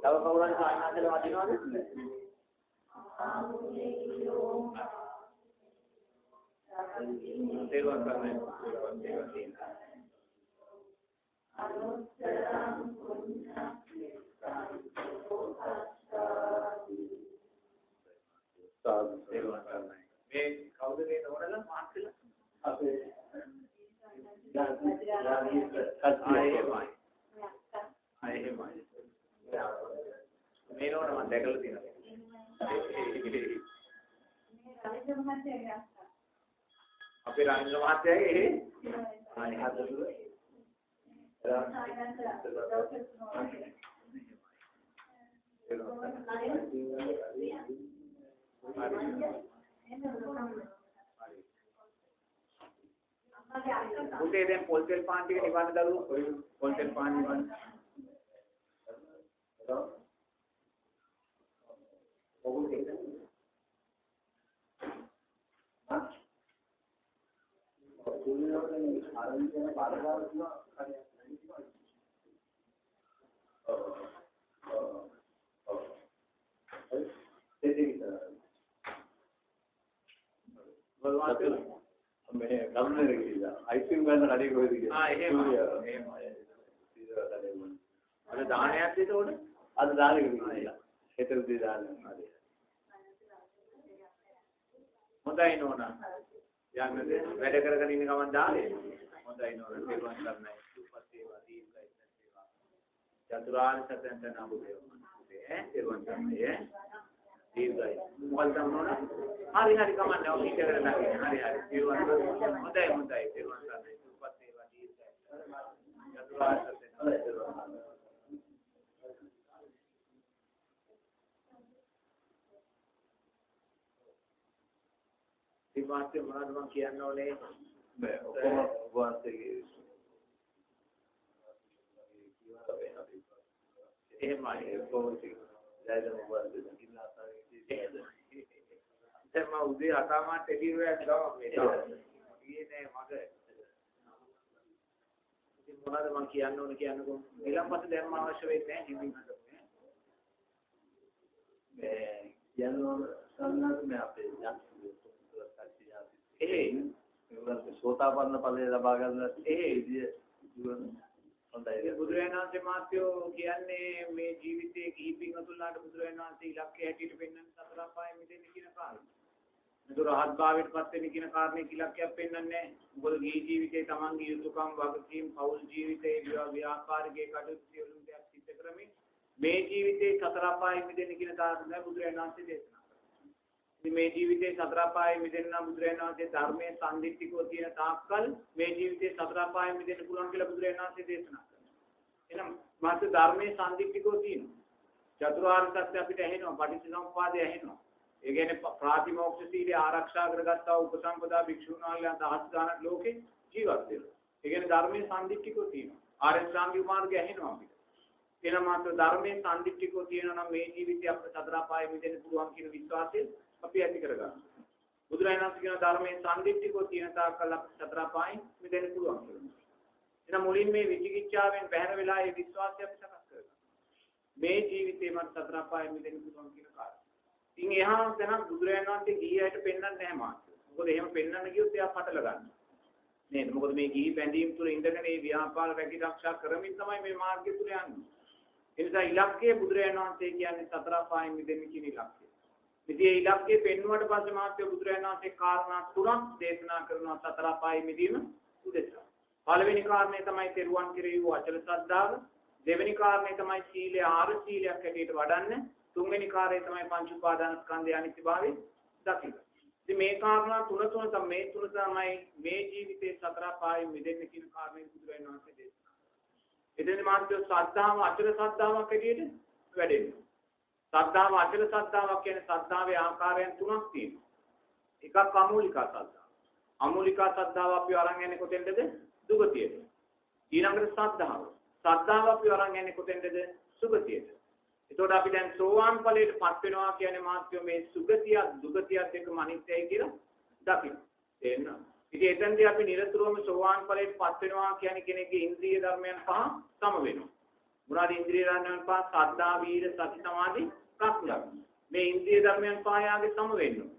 Tahu kau orang sana ada lewat mana? Dewan sana. Ini kau tu ni orang lah masih lah. Apa? నేను మన దగ్గర తినాలి అప్పుడు రాజేంద్ర మహాత్యాగే उसे दें पोलटेल पानी के निवारण दारू पोलटेल पानी निवारण मैं कम नहीं रखीगा आइसक्रीम का ना गाड़ी कोई दिखे हाँ ये अरे दाने आते तो उन्हें ಅದು ದಾರಿ ಕ್ಷೇತ್ರದಲ್ಲಿ ದಾರಿ होता ही नोना या मैं बैठे कर कर इनका मन डाले होता ही नोना सेवा करना है सुपर सेवा दीप का इतना सेवा चतुरार्थ सत्यंत ना बुझे हैं सेवा करना है दीप का बोलता हूँ ना हरी हरी का मन है उसी जगह लगे हरी हरी सेवा होता है सेवा करना है सुपर सेवा दीप का चतुरार्थ सत्यंत बात से महात्मा किया ने मैं उपवास से ये माने को जायदा उपवास से कितना आता है जब मैं उधर आता मां टेली हुआ एकदम मेरा ये नहीं मगर ये महात्मा किया को निलम पत धर्म आवश्यक है हिंदी में मैं यानो संगत में आपे සෝතාපන්න ඵලය ලබා ගන්න විදිය හොඳයි. බුදුරජාණන් වහන්සේ මාත්‍යෝ කියන්නේ මේ ජීවිතයේ කීපින් අතුල්ලාට බුදුරජාණන් වහන්සේ ඉලක්කය හැටියට පෙන්වන සතර අපායෙ මිදෙන්න කියන කාරණා. මේක රහත් භාවයට පත් වෙන කියන කාරණේ ඉලක්කයක් පෙන්වන්නේ නැහැ. මොකද ගිහි ජීවිතේ තමන්ගේ යුතුයකම් වගකීම් පෞල් ජීවිතේ ව්‍යාපාරිකයේ කටයුතු සියලුම දෙයක් සිද්ධ කරමින් මේ ජීවිතේ සතර අපායෙ මිදෙන්න කියන කාරණා බුදුරජාණන් වහන්සේ දේශනා මේ ජීවිතේ සතර අපායෙ මිදෙන්න බුදුරජාණන් වහන්සේ ධර්මයේ සම්දිත්තිකව තියෙන තාක්කල් මේ ජීවිතේ සතර අපායෙ මිදෙන්න පුළුවන් කියලා බුදුරජාණන් වහන්සේ දේශනා කරනවා. එහෙනම් මාත් ධර්මයේ සම්දිත්තිකව තියෙනවා. චතුරාර්ය සත්‍ය අපිට ඇහෙනවා, පටිච්චසමුප්පාදය ඇහෙනවා. ඒ කියන්නේ ප්‍රාතිමෝක්ෂ සීලය ආරක්ෂා කරගත්තා වූ උපසම්පදා භික්ෂුන් වහන්සේලා දහස් ගණන් ලෝකේ ජීවත් වෙනවා. ඒ කියන්නේ ධර්මයේ සම්දිත්තිකව තියෙනවා. ආර්ය ශ්‍රාන්තික මාර්ගය ඇහෙනවා අපිට. එහෙනම් මාත් ධර්මයේ සම්දිත්තිකව තියෙනවා නම් මේ ජීවිතේ අපිට සතර අපායෙ මිදෙන්න පුළුවන් කියන විශ්වාසය අපි ඇති කරගන්න. බුදුරජාණන් වහන්සේ කියන ධර්මයේ සම්දිත්තිකව තියෙන තාක්කල් අපිට සතර අපායෙ මිදෙන්න පුළුවන් කියලා. එහෙනම් මුලින් මේ විචිකිච්ඡාවෙන් බැහැර වෙලා ඒ විශ්වාසය අපි සකස් කරගන්න. මේ ජීවිතේ මට සතර අපායෙ මිදෙන්න පුළුවන් කියන කාරණා. ඉතින් එහා දැන් බුදුරජාණන් වහන්සේ ගිහියට පෙන්වන්නේ නැහැ මාත්. මොකද එහෙම පෙන්වන්න ගියොත් එයා පටල ගන්නවා. නේද? මොකද මේ ගිහි බැඳීම් තුල ඉඳගෙන මේ ව්‍යාපාර රැකිරක්ෂා කරමින් තමයි මේ මාර්ගය තුල යන්නේ. ඒ නිසා ඉලක්කය බුදුරජාණන් වහන්සේ කියන්නේ සතර අපායෙ මිදෙන්න කියන ඉලක්කය. ඉතින් ඒ ඉලක්කය පෙන්වුවට පස්සේ මාත්‍ය බුදුරජාණන් වහන්සේ කාරණා තුනක් දේශනා කරනවා සතර අපායෙ මිදීම උදෙසා. පළවෙනි කාරණේ තමයි තෙරුවන් කෙරෙහි වූ අචල ශ්‍රද්ධාව. දෙවෙනි කාරණේ තමයි සීලය ආර්ය සීලයක් හැටියට වඩන්න. තුන්වෙනි කාර්යය තමයි පංච උපාදාන ස්කන්ධය අනිත්‍යභාවය දකින්න. ඉතින් මේ කාරණා තුන තමයි මේ ජීවිතේ සතර අපායෙ මිදෙන්න කියන කාරණේ බුදුරජාණන් වහන්සේ දේශනා කළා. එතෙන්දී මාත්‍ය ශ්‍රද්ධාව අචල ශ්‍රද්ධාවක් හැටියට වැඩෙනවා. ශ්‍රද්ධාව අචල ශ්‍රද්ධාවක් කියන්නේ ශ්‍රද්ධාවේ ආකාරයන් තුනක් තියෙනවා. එකක් අමූලික ශ්‍රද්ධාව. අමූලිකා ශ්‍රද්ධාව අපි අරන් යන්නේ කොතෙන්ද? දුගතියට. ඊළඟට ශ්‍රද්ධාව අපි අරන් යන්නේ කොතෙන්ද? සුගතියට. එතකොට අපි දැන් සෝවාන් ඵලයට පත් වෙනවා කියන්නේ මාත්‍ය මේ සුගතිය දුගතියත් එක්කම අනිත්‍යයි කියලා දකින්න. තේරෙනවද? ඉතින් එතෙන්දී අපි නිරතුරුවම සෝවාන් ඵලයට පත් වෙනවා කියන්නේ කෙනෙක්ගේ ඉන්ද්‍රිය ධර්මයන් පහ සම වෙනවා. මොනවාද ඉන්ද්‍රිය ධර්මයන් පහ? සද්ධා, වීර, සති, සමාධි, ප්‍රඥා. මේ ඉන්ද්‍රිය ධර්මයන් පහ යාගේ සම වෙනවා.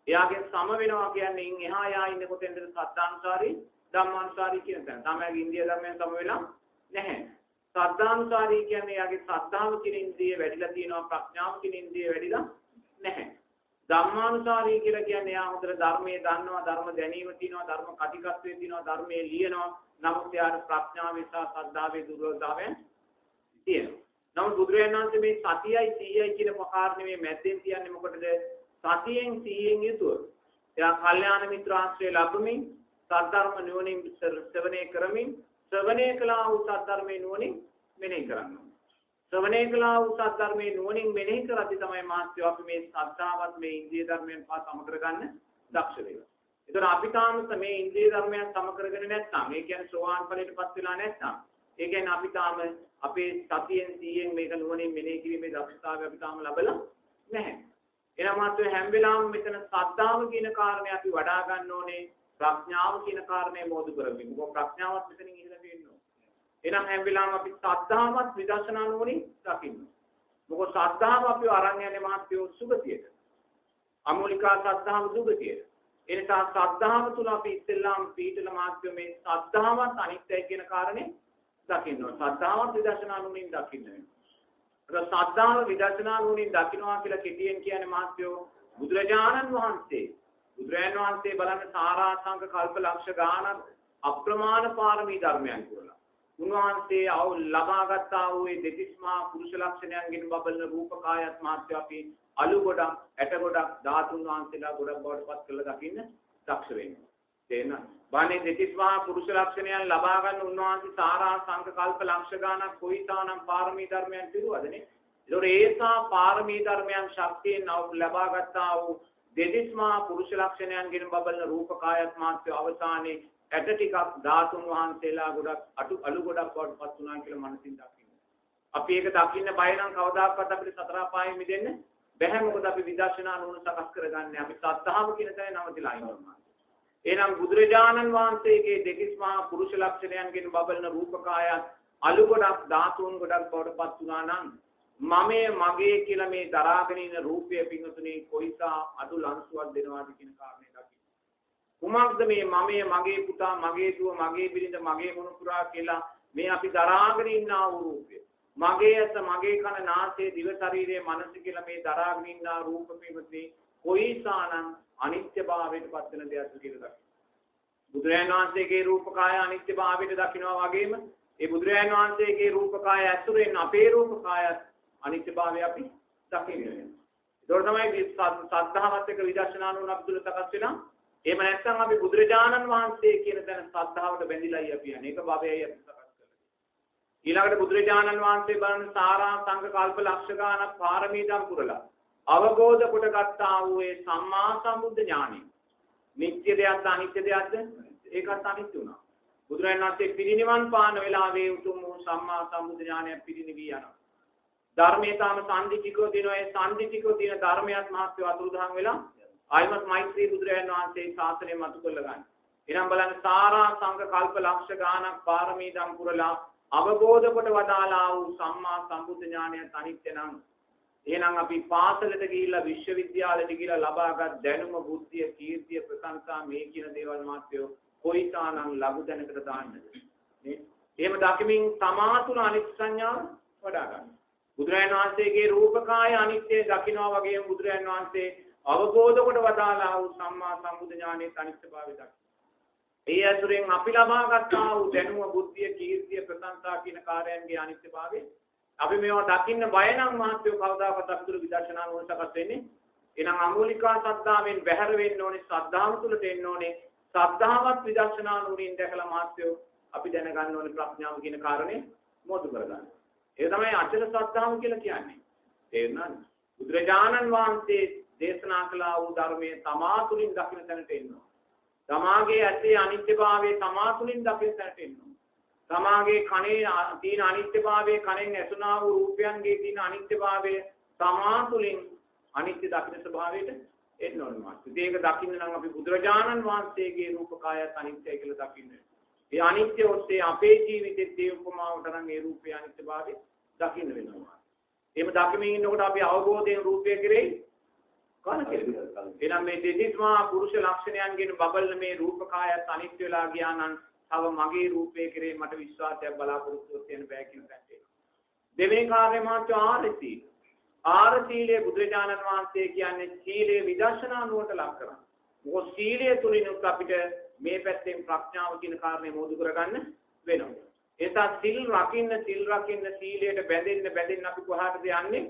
එයාගේ සම වෙනවා කියන්නේ ඉන් එහා යා ඉන්නේ කොතෙන්ද? සද්ධානුසාරී, ධම්මානුසාරී කියන තැන. තමයි ඉන්ද්‍රිය ධර්මයන් සම වෙලා නැහැ. සද්ධානුසාරී කියන්නේ යාගේ සද්ධාව කියන ඉන්ද්‍රිය වැඩිලා තියෙනවා, ප්‍රඥාව කියන ඉන්ද්‍රිය වැඩිලා නැහැ. ධම්මානුසාරී කියලා කියන්නේ යා හොඳට ධර්මයේ දන්නවා, ධර්ම දැනීම තියෙනවා, ධර්ම කටිකත්වයේ තියෙනවා, ධර්මයේ ලියනවා. නමුත් යාට ප්‍රඥාවේ සහ සද්ධාවේ දුර්වලතාවයන් තියෙනවා. නමුත් බුදුරජාණන් වහන්සේ මේ සතියයි 100යි කියන ප්‍රකාරනේ මේ මැද්දෙන් කියන්නේ මොකටද? සතියෙන් 100න් යුතුව. එයා කල්යාණ මිත්‍ර ආශ්‍රය ලැබෙමින් සද්ධර්ම නුවණින් ශ්‍රවණය කරමින් ශ්‍රවණය කළා වූ සද්ධර්මයේ නුවණින් මෙනෙහි කරනවා. ශ්‍රවණය කළා වූ සද්ධර්මයේ නුවණින් මෙනෙහි කරද්දී තමයි මාත්‍ය අපි මේ සද්ධාවත් මේ ඉන්ද්‍රිය ධර්මයන් පහ සම කරගන්න දක්ෂ වෙන්නේ. ඒතර අපි තාම මේ ඉන්ද්‍රිය ධර්මයන් සම කරගෙන නැත්නම්, ඒ කියන්නේ සෝවාන් ඵලයටපත් වෙලා නැත්නම්, ඒ කියන්නේ අපි තාම අපේ සතියෙන් 100න් මේක නුවණින් මෙනෙහි කිරීමේ දක්ෂතාවය අපි තාම ලැබලා නැහැ. එනම මාත්‍ය හැම වෙලාවෙම මෙතන සද්ධාව කියන කාරණේ අපි වඩා ගන්න ඕනේ. ප්‍රඥාව කියන කාරණේ මොදු කරගන්න. මොකද ප්‍රඥාවත් මෙතනින් ඉහළ තියෙනවා. එහෙනම් හැම වෙලාවෙම අපි සද්ධාවත් විදර්ශනා නුවණින් දකින්න. මොකද සද්ධාව අපි අරන් යන්නේ මාත්‍යෝ සුගතියට. අමූලිකා සද්ධාව සුගතියට. ඒ නිසා සද්ධාව තුල අපි ඉස්සෙල්ලාම පීඨල මාත්‍යෝ මේ සද්ධාවත් අනිත්‍යයි කියන කාරණේ දකින්න ඕන. සද්ධාවත් විදර්ශනා නුවණින් දකින්න වෙනවා. සද්ධාව විදර්ශනා නුවණින් දකින්නවා කියලා කෙටියෙන් කියන්නේ මාත්‍යෝ බුදුරජාණන් වහන්සේ බලන්න සාරාංශක කල්ප ලක්ෂ ගානක් අප්‍රමාණ පාරමී ධර්මයන් පුරලා. උන්වහන්සේ ලබාගත්තා වූ ඒ දෙතිස්මා පුරුෂ ලක්ෂණයන්ගෙන් බබලන රූපකායත් මාත්‍ය අපි අලු ගොඩක්, ඇට ගොඩක්, ධාතුන් වහන්සේලා ගොඩක් බවට පත් කරලා දකින්න දක්ෂ වෙනවා. තේරෙනවද? බානේ දෙතිස්මා පුරුෂ ලක්ෂණයන් ලබා ගන්න උන්වහන්සේ සාරාංශක කල්ප ලක්ෂ ගානක් කොයිතානම් පාරමී ධර්මයන් පිරුවදනේ. ඒසා පාරමී ධර්මයන් ශක්තියෙන් ලබාගත්තා වූ දෙතිස්මා පුරුෂ ලක්ෂණයන්ගෙන් බබලන රූපකායත් මාත්‍ය අවසානයේ ඇට ටිකක් ධාතුන් වහන්සේලා ගොඩක් අලු ගොඩක් බවට පත් වුණා කියලා මනසින් දකින්න. අපි ඒක දකින්න බය නම් කවදාකවත් අපිට සතර පායෙන් මිදෙන්න බැහැ. මොකද අපි විදර්ශනා නුවණ සකස් කරගන්නේ අපි සද්ධාව කියන තැන නවතිලා ඉන්නවා. එහෙනම් බුදුරජාණන් වහන්සේගේ දෙතිස්මා පුරුෂ ලක්ෂණයන්ගෙන් බබලන රූපකායත් අලු ගොඩක් ධාතුන් ගොඩක් බවට පත් වුණා නම් මගේ කියලා මේ දරාගෙන ඉන්න රූපය පිංගුතුනේ කොයිසා අඩු ලංසුවක් දෙනවාද කියන කාරණේ දකින්න. කුමක්ද මේ මගේ පුතා, මගේ දුව, මගේ බිරිඳ, මගේ මොනුපුරා කියලා මේ අපි දරාගෙන ඉන්නා වූ රූපය. මගේ ඇස, මගේ කන, නාසය, දිව, ශරීරය, මනස කියලා මේ දරාගෙන ඉන්නා රූප පිංගුතුනේ කොයිසානම් අනිත්‍යභාවයට පත් වෙන දෙයක්ද කියලා දකින්න. බුදුරජාණන් වහන්සේගේ රූපකාය අනිත්‍යභාවයට දකින්නවා වගේම ඒ බුදුරජාණන් වහන්සේගේ රූපකාය ඇසුරෙන් අපේ රූපකායත් අනිත්‍යභාවය අපි දකින්න වෙනවා. ඒතකොට තමයි සද්ධාවත් එක්ක විදර්ශනා නුවණ අපි තුල සකස් වෙනවා. එහෙම නැත්නම් අපි බුදුරජාණන් වහන්සේ කියන තැන සද්ධාවට බැඳිලායි අපි යන්නේ. ඒක භවයයි අපි සකස් කරලා. ඊළඟට බුදුරජාණන් වහන්සේ බලන සාරාංශක කල්ප ලක්ෂ ගානක් පාරමී දම් පුරලා අවබෝධ කොට ගත්තා වූ ඒ සම්මා සම්බුද්ධ ඥානෙ. නිත්‍ය දෙයක්ද අනිත්‍ය දෙයක්ද? ඒකත් අනිත්‍ය වුණා. බුදුරජාණන් වහන්සේ පිරිනිවන් පාන වෙලාවේ උතුම් වූ සම්මා සම්බුද්ධ ඥානය පිරිනිවී යනවා. ධර්මයේ තාම සම්දිතිකෝ දිනවා. ඒ සම්දිතිකෝ දින ධර්මයක් මහත්ව අතුරුදහන් වෙලා ආයිමත් මෛත්‍රී බුදුරජාණන් වහන්සේ ශාසනය මතු කරලා ගන්න. එනම් බලන්න සාරාංශක කල්ප ලක්ෂ ගානක් පාරමී දම් පුරලා අවබෝධ කොට වදාලා වූ සම්මා සම්බුද්ධ ඥානය අනිත්‍ය නම් එහෙනම් අපි පාසලට ගිහිල්ලා විශ්වවිද්‍යාලයට ගිහිල්ලා ලබාගත් දැනුම, බුද්ධිය, කීර්තිය, ප්‍රශංසා මේ කියන දේවල් මාත්‍යෝ කොයිසානම් ලඝු දැනකට දාන්නද නේ? එහෙම දකිමින් සමාතුල අනිත්‍ය සංඥාව වඩා ගන්න. බුදුරජාණන් වහන්සේගේ රූපකාය අනිත්‍ය දකින්නවා වගේම බුදුරජාණන් වහන්සේ අවබෝධ කොට වදාලා වූ සම්මා සම්බුද්ධ ඥානයේ අනිත්‍යභාවය දකින්න. ඒ අතුරෙන් අපි ලබා ගන්නා වූ දැනුම, බුද්ධිය, කීර්තිය, ප්‍රශංසා කියන කාර්යයන්ගේ අනිත්‍යභාවය අපි මේවා දකින්න බය නම් මහත්වෝ කවදාකවත් අපිට විදර්ශනා නුවණ සකස් වෙන්නේ. එහෙනම් අමූලිකා සද්ධාවෙන් බැහැර වෙන්න ඕනේ, ශ්‍රද්ධාව තුළට එන්න ඕනේ. ශ්‍රද්ධාවත් විදර්ශනා නුවණින් දැකලා මහත්වෝ අපි දැනගන්න ඕනේ ප්‍රඥාව කියන කාරණේ මොදු කරගන්න. ඒ තමයි අචල ශ්‍රද්ධාව කියලා කියන්නේ. තේරුණාද? බුදුරජාණන් වහන්සේ දේශනා කළා වූ ධර්මයේ තමා තුළින් දකින්න තැනට එනවා. තමාගේ ඇසේ අනිත්‍යභාවයේ තමා තුළින් දකින්නට එනවා. තමාගේ කනේ තියෙන අනිත්‍යභාවයේ කනෙන් ඇසුනා වූ රූපයන්ගේ තියෙන අනිත්‍යභාවය තමා තුළින් අනිත්‍ය දකින්න ස්වභාවයට එන්න ඕනේ. ඒක දකින්න නම් අපි බුදුරජාණන් වහන්සේගේ රූපකායත් අනිත්‍යයි කියලා දකින්න. ඒ අනිත්‍ය ඔස්සේ අපේ ජීවිතයේ ඒ උපමාවට නම් ඒ රූපේ අනිත්‍යභාවය දකින්න වෙනවා. එහෙම දකිමින් ඉන්නකොට අපි අවබෝධයෙන් රූපය කෙරෙහි කලකිරෙනවා. එනම් මේ දෙතිස්මා පුරුෂ ලක්ෂණයන්ගෙන් බබල් මේ රූපකායත් අනිත්‍ය වෙලා ගියා නම් තව මගේ රූපය කෙරෙහි මට විශ්වාසයක් බලාපොරොත්තු වෙන්න බෑ කියන පැත්තේ. දෙවෙනි කාර්ය මාත්‍ය ආරති. ආරතිලේ බුදුරජාණන් වහන්සේ කියන්නේ සීලේ විදර්ශනා නුවණට ලක් කරන. මොකද සීලය තුලින් අපිට මේ පැත්තෙන් ප්‍රඥාව කියන කාරණේ මෝදු කරගන්න වෙනවා. ඒසා සිල් රකින්න සීලයට බැඳෙන්න අපි කොහාටද යන්නේ?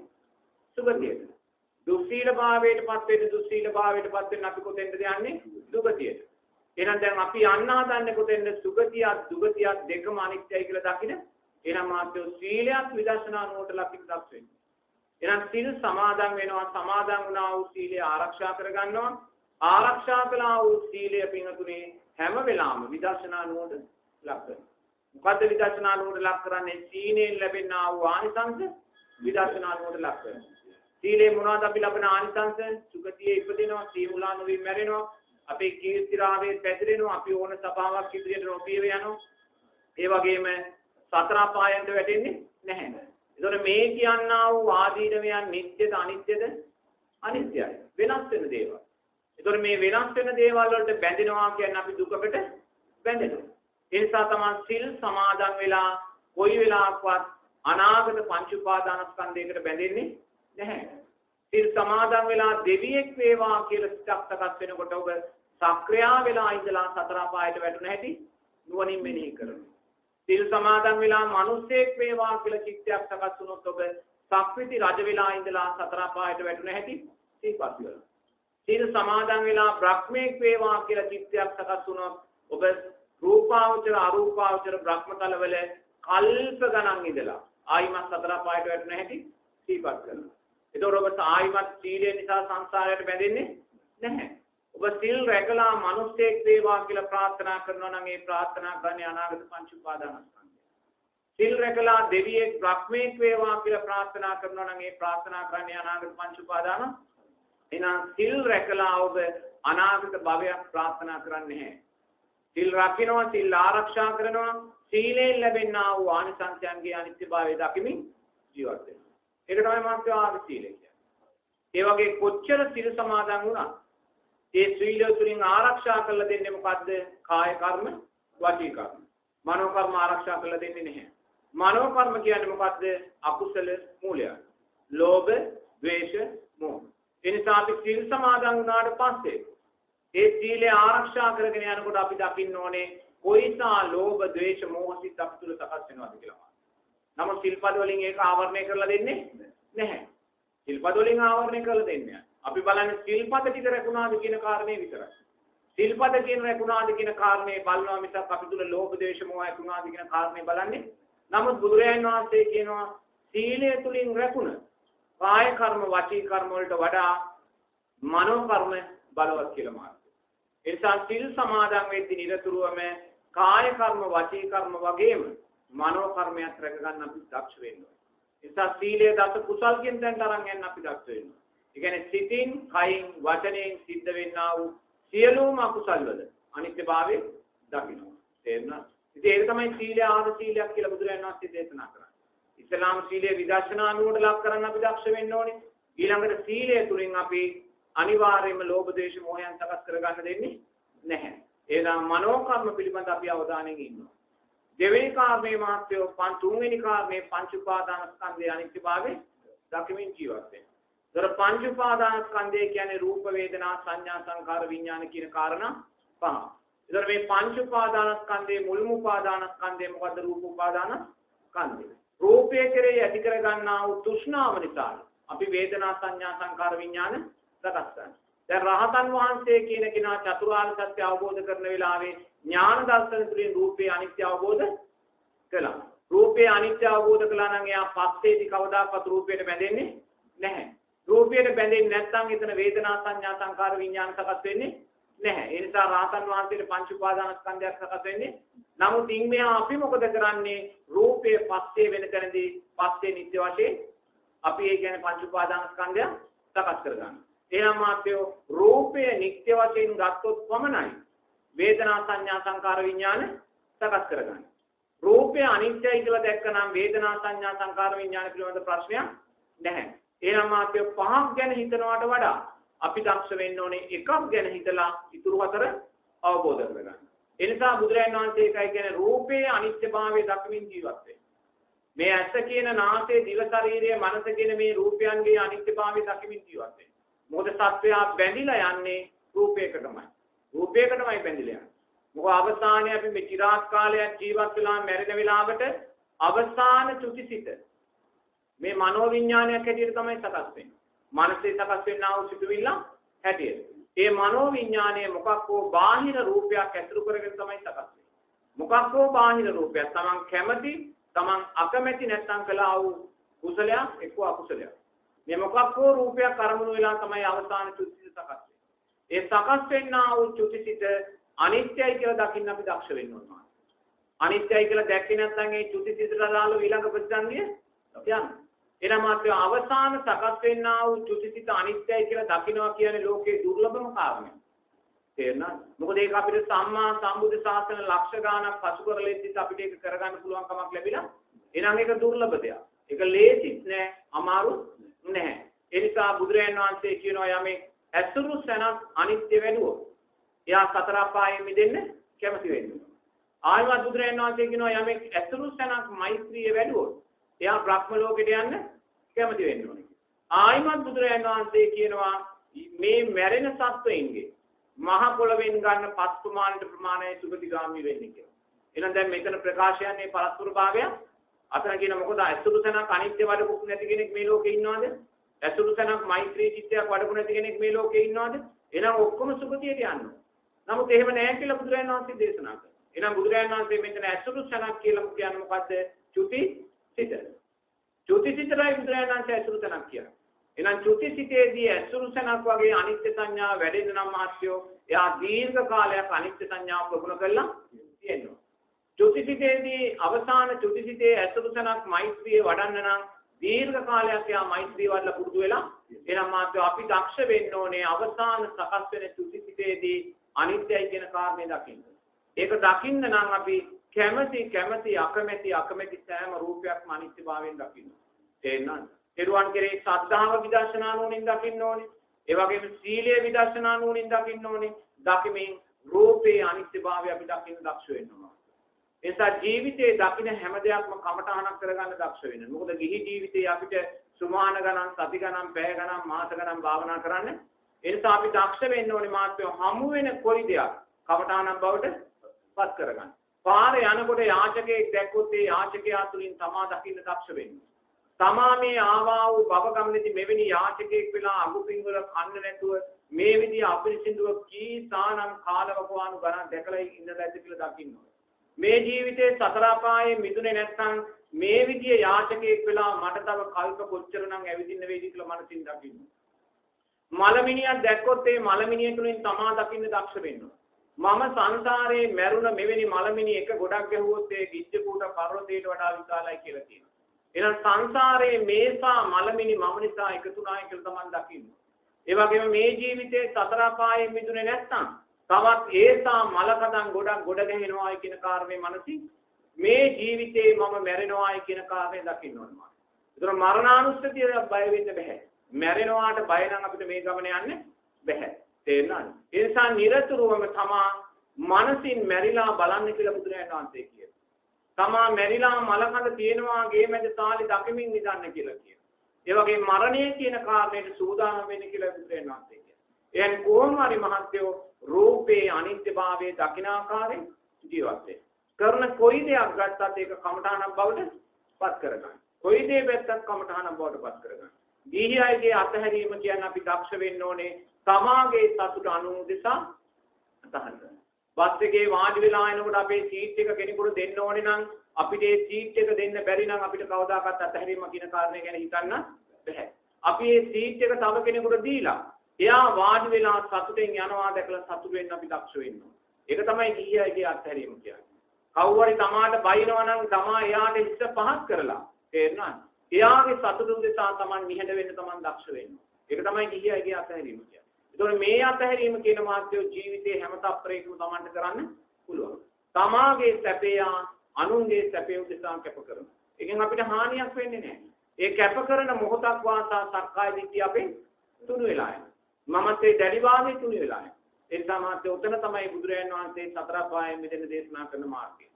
සුගතියට. දුස්සීල භාවයටපත් වෙන්න අපි කොතෙන්ද යන්නේ? දුගතියට. එහෙනම් දැන් අපි යන්න හදන්නේ කොතෙන්ද? සුගතියත් දුගතියත් දෙකම අනිත්‍යයි කියලා දකින්න. එහෙනම් මාත්‍ය සීලයත් විදර්ශනා නුවණට ලකින් දක්ස් වෙනවා. එහෙනම් සිල් සමාදන් වෙනවා. සමාදන් වුණා වූ සීලය ආරක්ෂා කරගන්නවා. ආරක්ෂා කළා වූ සීලය පින්තුනේ හැම වෙලාවෙම විදර්ශනා නුවණට ලක් කරනවා. මොකද්ද විදර්ශනා නුවණට ලක් කරන්නේ? සීලයෙන් ලැබෙනා වූ ආනිසංස විදර්ශනා නුවණට ලක් කරනවා. සීලේ මොනවද අපි ලබන ආනිසංස? සුගතියේ ඉපදිනවා, සීමුලා නොවි මැරෙනවා, අපේ කීර්තිරාවේ පැතිරෙනවා, අපි ඕන සභාවක් ඉදිරියට නොපියව යනවා. ඒ වගේම සතර අපායන්ට වැටෙන්නේ නැහැ. ඒතකොට මේ කියනා වූ ආදීනවයන් නිත්‍යද අනිත්‍යද? අනිත්‍යයි. වෙනස් වෙන දේවල්. ඒතකොට මේ වෙනස් වෙන දේවල් වලට බැඳෙනවා කියන්නේ අපි දුකකට බැඳෙනවා. ඒ නිසා තමයි සිල් සමාදන් වෙලා කොයි වෙලාවකවත් අනාගත පංච උපාදානස්කන්ධයකට බැඳෙන්නේ නැහැ. සිල් සමාදන් වෙලා දෙවියෙක් වේවා කියලා සිතක් සකස් වෙනකොට ඔබ සක්‍රියා වෙලා ඉඳලා සතර අපායට වැටුණ හැටි නුවණින් මෙනෙහි කරනවා. සිල් සමාදන් වෙලා මිනිසෙක් වේවා කියලා චිත්තයක් සකස් වුණොත් ඔබ සක්විති රජ වෙලා ඉඳලා සතර අපායට වැටුණ හැටි සිහිපත් වෙනවා. සිල් සමාදන් වෙලා බ්‍රහ්මෙක් වේවා කියලා චිත්තයක් සකස් වුණොත් ඔබ රූපාවචර අරූපාවචර බ්‍රහ්මතලවල කල්ප ගණන් ඉඳලා ආයිමත් සතර අපායට වැටුණ හැටි සිහිපත් කරනවා. ඒතකොට ඔබ ආයිමත් සීලය නිසා සංසාරයට බැඳෙන්නේ නැහැ. ඔබ සිල් රැකලා මිනිස්සෙක් වේවා කියලා ප්‍රාර්ථනා කරනවා නම් ඒ ප්‍රාර්ථනා කරන්නේ අනාගත පංච උපාදානස්කන්ධය. සිල් රැකලා දෙවියෙක් බ්‍රහ්මෙක් වේවා කියලා ප්‍රාර්ථනා කරනවා නම් ඒ ප්‍රාර්ථනා කරන්නේ අනාගත පංච උපාදාන. එහෙනම් සිල් රැකලා ඔබ අනාගත භවයක් ප්‍රාර්ථනා කරන්නේ නැහැ. සිල් රකින්නවා, සිල් ආරක්ෂා කරනවා, සීලයෙන් ලැබෙනා වූ ආනිසංසයන්ගේ අනිත්‍යභාවය දකිමින් ජීවත් වෙනවා. ඒක තමයි මාත්‍ය ආර්ය සීලය කියන්නේ. ඒ වගේ කොච්චර සිල් සමාදන් වුණා ඒ සීලය තුලින් ආරක්ෂා කරලා දෙන්නේ මොකද්ද? කාය කර්ම, වාචික කර්ම. මනෝ කර්ම ආරක්ෂා කරලා දෙන්නේ නැහැ. මනෝ කර්ම කියන්නේ මොකද්ද? අකුසල මූලය. ලෝභ, ද්වේෂ, මෝහ. ඒ නිසා අපි සිල් සමාදන් වුණාට පස්සේ ඒ සීලය ආරක්ෂා කරගෙන යනකොට අපි දකින්න ඕනේ කොයිසා ලෝභ, ද්වේෂ, මෝහ සිත් අප තුළ සකස් වෙනවද කියලා. නමුත් සිල්පද වලින් ඒක ආවරණය කරලා දෙන්නේ නැහැ. සිල්පද වලින් ආවරණය කරලා දෙන්නේ නැහැ. අපි බලන්නේ සිල්පද ටික රැකුණාද කියන කාරණේ විතරයි. සිල්පද කියන රැකුණාද කියන කාරණේ බලනවා මිසක් අපි තුල ලෝභ දේශ මොහ ඇතුණාද කියන කාරණේ බලන්නේ. නමුත් බුදුරජාණන් වහන්සේ කියනවා සීලය තුලින් රැකුණ කාය කර්ම වාචික කර්ම වලට වඩා මනෝ කර්ම බලවත් කියලා මාර්ගය. ඒ නිසා සිල් සමාදන් වෙද්දී නිරතුරුවම කාය කර්ම වාචික කර්ම වගේම මනෝ කර්මයක් රැක ගන්න අපි දක්ෂ වෙන්න ඕනේ. ඒ නිසා සීලය දස කුසල් කියන තැනට අරන් යන්න අපි දක්ෂ වෙන්න ඕනේ. ඒ කියන්නේ සිතින්, කයින්, වචනයෙන් සිද්ධ වෙන්නා වූ සියලුම අකුසල් වල අනිත්‍යභාවය දකින්න. තේරුණා? ඉතින් ඒක තමයි සීලය ආර්ය සීලයක් කියලා බුදුරජාණන් වහන්සේ දේශනා කරන්නේ. ඉස්ලාම් සීලය විදර්ශනා නුවණට ලක් කරන්න අපි දක්ෂ වෙන්න ඕනේ. ඊළඟට සීලය තුලින් අපි අනිවාර්යයෙන්ම ලෝභ දේශ මොහයන් සකස් කරගන්න දෙන්නේ නැහැ. එහෙනම් මනෝ කර්ම පිළිබඳ අපි අවධානයෙන් ඉන්නවා. දෙවෙනි කාරණේ මාත්‍යෝ තුන්වෙනි කාරණේ පංච උපාදානස්කන්ධයේ අනිත්‍යභාවය දකිමින් ජීවත් වෙනවා. ඒතර පංච උපාදානස්කන්ධය කියන්නේ රූප වේදනා සංඥා සංකාර විඥාන කියන කාරණා පහ. ඒතර මේ පංච උපාදානස්කන්ධයේ මුල්ම උපාදානස්කන්ධය මොකද්ද? රූප උපාදානස්කන්ධය. රූපය කෙරෙහි ඇති කර ගන්නා වූ තෘෂ්ණාව නිසා අපි වේදනා සංඥා සංකාර විඥාන සකස් කරනවා. දැන් රහතන් වහන්සේ කියන කෙනා චතුරාර්ය සත්‍ය අවබෝධ කරන වෙලාවේ ඥාන දර්ශන තුළින් රූපේ අනිත්‍ය අවබෝධ කළා. රූපේ අනිත්‍ය අවබෝධ කළා නම් එයා පස්සේදී කවදාකවත් රූපයට බැඳෙන්නේ නැහැ. රූපයට බැඳෙන්නේ නැත්නම් එතන වේදනා සංඥා සංකාර විඥාන සකස් වෙන්නේ නැහැ. ඒ නිසා රාතන් වහන්සේට පංච උපාදානස්කන්ධයක් සකස් වෙන්නේ. නමුත් ඉන්දියා අපි මොකද කරන්නේ? රූපයේ පස්සේ වෙන තැනදී පස්සේ නිත්‍ය වශයෙන් අපි ඒ කියන්නේ පංච උපාදානස්කන්ධය සකස් කරගන්නවා. එහෙනම් මාත්‍යෝ රූපය නිත්‍ය වශයෙන් ගත්තොත් පමණයි වේදනා සංඥා සංකාර විඥාන සකස් කරගන්නේ. රූපය අනිත්‍යයි කියලා දැක්කනම් වේදනා සංඥා සංකාර විඥාන පිළිබඳ ප්‍රශ්නයක් නැහැ. එහෙනම් මාත්‍යෝ පහක් ගැන හිතනවට වඩා අපි දක්ෂ වෙන්න ඕනේ එකක් ගැන හිතලා ඉතුරු හතර අවබෝධ කරගන්න. ඒ නිසා බුදුරජාණන් වහන්සේ එකයි කියන්නේ රූපයේ අනිත්‍යභාවය දක්මින් ජීවත් වෙන්න. මේ ඇස කියන නාසය දිව ශරීරය මනස කියන මේ රූපයන්ගේ අනිත්‍යභාවය දක්මින් ජීවත් වෙන්න. මොකද සත්වයා බැඳිලා යන්නේ රූපයකටමයි. රූපයකටමයි බැඳිලා යන්නේ. මොකද අවසානයේ අපි මේ চিරාත් කාලයක් ජීවත් වෙලා මැරෙන වෙලාවට අවසාන චුතිසිත මේ මනෝවිඤ්ඤාණයක් හැටියට තමයි සකස් වෙන්නේ. මනසේ සකස් වෙනා වූ සිතුවිල්ල හැටියට. ඒ මනෝවිඤ්ඤාණය මොකක් හෝ බාහිර රූපයක් ඇසුරු කරගෙන තමයි සකස් වෙන්නේ. මොකක් හෝ බාහිර රූපයක් තමන් කැමති තමන් අකමැති නැත්නම් කළා වූ කුසලයක් එක්ක අකුසලයක්. මේ මොකක් හෝ රූපයක් අරමුණු වෙලා තමයි අවසාන චුතිසිත සකස් වෙන්නේ. ඒ සකස් වෙනා වූ චුතිසිත අනිත්‍යයි කියලා දකින්න අපි දක්ෂ වෙන්න ඕනවා. අනිත්‍යයි කියලා දැක්කේ නැත්නම් ඒ චුතිසිතට දාලා ඊළඟ ප්‍රතිසන්දිය යනවා. එනම මාත්‍ය අවසාන සකස් වෙනා වූ චුතිසිත අනිත්‍යයි කියලා දකිනවා කියන්නේ ලෝකේ දුර්ලභම කාරණයක්. තේරෙනවද? මොකද ඒක අපිට සම්මා සම්බුද්ධ ශාසන ලක්ෂ ගාණක් පසු කරලෙද්දිත් අපිට ඒක කරගන්න පුළුවන් කමක් ලැබිලා. එහෙනම් ඒක දුර්ලභ දෙයක්. ඒක ලේසිත් නෑ, අමාරු නෑ. ඒ නිසා බුදුරජාණන් වහන්සේ කියනවා යමෙක් ඇසුරු සැනක් අනිත්‍ය වෙනුවෝ එයා සතර අපායෙන් මිදෙන්න කැමති වෙන්න. ආයමත් බුදුරජාණන් වහන්සේ කියනවා යමෙක් ඇසුරු සැනක් මෛත්‍රිය වැඩුවොත් එයා බ්‍රහ්ම ලෝකෙට යන්න කැමති වෙන්න ඕනේ. ආයමත් බුදුරජාණන් වහන්සේ කියනවා මේ මැරෙන සත්වයින්ගේ මහ පොළවෙන් ගන්න පස් ප්‍රමාණය සුගතිගාමී වෙන්නේ කියලා. එහෙනම් දැන් මෙතන ප්‍රකාශයන්නේ පරස්පර භාවය. අතන කියන මොකද ඇසුරු සැනක් අනිත්‍ය වඩපු නැති කෙනෙක් මේ ලෝකේ ඉන්නවද? ඇසුරු සැනක් මෛත්‍රී චිත්තයක් වඩපු නැති කෙනෙක් මේ ලෝකේ ඉන්නවද? එහෙනම් ඔක්කොම සුගතියට යනවා. නමුත් එහෙම නැහැ කියලා බුදුරජාණන් වහන්සේ දේශනා කළා. එහෙනම් බුදුරජාණන් වහන්සේ මෙතන ඇසුරු සැනක් කියලා කියන්නේ මොකද්ද? චුති සිත. චුති සිතයි බුදුරජාණන් වහන්සේ ඇසුරු සැනක් කියන්නේ. එහෙනම් චුති සිතේදී ඇසුරු සැනක් වගේ අනිත්‍ය සංඥාව වැඩෙන්න නම් මහත්යෝ එයා දීර්ඝ කාලයක් අනිත්‍ය සංඥාව ප්‍රගුණ කළා තියෙනවා. චුති සිතේදී අවසාන චුති සිතේ ඇසුරු සැනක් මෛත්‍රිය වඩන්න නම් දීර්ඝ කාලයක් එයා මෛත්‍රිය වඩලා පුරුදු වෙලා එහෙනම් මහත්යෝ අපි දක්ෂ වෙන්න ඕනේ අවසාන සකස් වෙන චුති සිතේදී අනිත්‍යයි කියන කාරණේ දකින්න. ඒක දකින්න නම් අපි කැමැති අකමැති සෑම රූපයක්ම අනිත්‍යභාවයෙන් දකින්න. තේරෙනවද? ත්‍රිවන් කෙරේ ශ්‍රද්ධාව විදර්ශනා නුවණින් දකින්න ඕනේ. ඒ වගේම සීලය විදර්ශනා නුවණින් දකින්න ඕනේ. දකිමින් රූපේ අනිත්‍යභාවය අපි දකින්න දක්ෂ වෙන්න ඕනේ. ඒ නිසා ජීවිතේ දකින්න හැම දෙයක්ම කමඨහනක් කරගන්න දක්ෂ වෙන්න. මොකද ගිහි ජීවිතේ අපිට සුමාන ගණන්, සති ගණන්, පැය ගණන්, මාස ගණන් භාවනා කරන්න. ඒ නිසා අපි දක්ෂ වෙන්න ඕනේ මාත්‍යෝ හමු වෙන කොයි දෙයක් කමඨහනක් බවට පත් කරගන්න. පාරේ යනකොට යාචකයෙක් දැක්කොත් ඒ යාචකයා තුලින් තමා දකින්න දක්ෂ වෙන්න. තමා මේ ආවා වූ භව ගමනේදී මෙවැනි යාචකයෙක් වෙලා අඟුපින් වල කන්න නැතුව මේ විදිහ අපිරිසිදුව කී තානම් කාලවකවානු ගණන් දැකලා ඉඳලා ඇද්ද කියලා දකින්න ඕනේ. මේ ජීවිතේ සතර අපායේ මිදුනේ නැත්නම් මේ විදිහ යාචකයෙක් වෙලා මට තව කල්ප කොච්චරනම් ඇවිදින්න වේද කියලා මනසින් දකින්න. මලමිනියක් දැක්කොත් ඒ මලමිනිය තුලින් තමා දකින්න දක්ෂ වෙන්න ඕනේ. මම සංසාරේ මැරුණ මෙවැනි මලමිනි එක ගොඩක් ගැහුවොත් ඒ ගිජ්ජකූට පර්වතයට වඩා විශාලයි කියලා කියනවා. එහෙනම් සංසාරේ මේසා මලමිනි මම නිසා එකතුනායි කියලා තමන් දකින්න. ඒ වගේම මේ ජීවිතේ සතර අපායෙන් මිදුනේ නැත්නම් තවත් ඒසා මලකඳන් ගොඩක් ගොඩ ගැහෙනවායි කියන කාරණේ මනසින් මේ ජීවිතේ මම මැරෙනවායි කියන කාරණේ දකින්න ඕනේ. ඒතර මරණානුස්සතිය බය වෙන්න බෑ. මැරෙනවාට බය නම් අපිට මේ ගමන යන්න බෑ. තේරෙනවද? ඒ නිසා නිරතුරුවම තමා මනසින් මැරිලා බලන්න කියලා බුදුරජාණන් වහන්සේ කියනවා. තමා මැරිලා මලකඳ තියෙනවා ගේ මැද තාලි දකිමින් නිදන්න කියලා කියනවා. ඒ වගේ මරණය කියන කාරණයට සූදානම් වෙන්න කියලා බුදුරජාණන් වහන්සේ කියනවා. එහෙනම් කොහොම හරි මහත්යෝ රූපේ අනිත්‍යභාවයේ දකින ආකාරයෙන් ජීවත් වෙන්න. කරන කොයි දෙයක් ගත්තත් ඒක කමඨාණක් බවට පත් කරගන්න. කොයි දේ වැත්තක් කමඨාණක් බවට පත් කරගන්න. ගිහියයිගේ අතහැරීම කියන්නේ අපි දක්ෂ වෙන්න ඕනේ තමාගේ සතුට අනුමුදසා අතහරින්න. බස් එකේ වාඩි වෙලා එනකොට අපේ සීට් එක කෙනෙකුට දෙන්න ඕනේ නම් අපිට ඒ සීට් එක දෙන්න බැරි නම් අපිට කවදාකවත් අතහැරීම කියන කාරණේ ගැන හිතන්න බැහැ. අපි ඒ සීට් එක තව කෙනෙකුට දීලා එයා වාඩි වෙලා සතුටෙන් යනවා දැකලා සතුට වෙන්න අපි දක්ෂ වෙන්න ඕන. ඒක තමයි ගිහියගේ අත්හැරීම කියන්නේ. කවුරු හරි තමාට බයිනවා නම් තමා එයාට ඉස්ස පහත් කරලා තේරෙනවද? එයාගේ සතුට උදෙසා තමන් නිහඬ වෙන්න තමන් දක්ෂ වෙන්න. ඒක තමයි ගිහියගේ අත්හැරීම කියන්නේ. ඒතකොට මේ අත්හැරීම කියන මාත්‍යෝ ජීවිතේ හැම තප්පරයකම තමන්ට කරන්න පුළුවන්. තමාගේ සැපේ අනුන්ගේ සැපේ උදෙසා කැප කරනවා. ඒකෙන් අපිට හානියක් වෙන්නේ නැහැ. ඒ කැප කරන මොහොතක් වාසා සක්කාය දිට්ඨිය අපේ තුනු වෙලා යනවා. මමත් ඒ දැඩි වාගේ තුනු වෙලා යනවා. ඒ නිසා මාත්‍ය උතන තමයි බුදුරජාණන් වහන්සේ සතර පායෙන් මිදෙන්න දේශනා කරන මාර්ගය.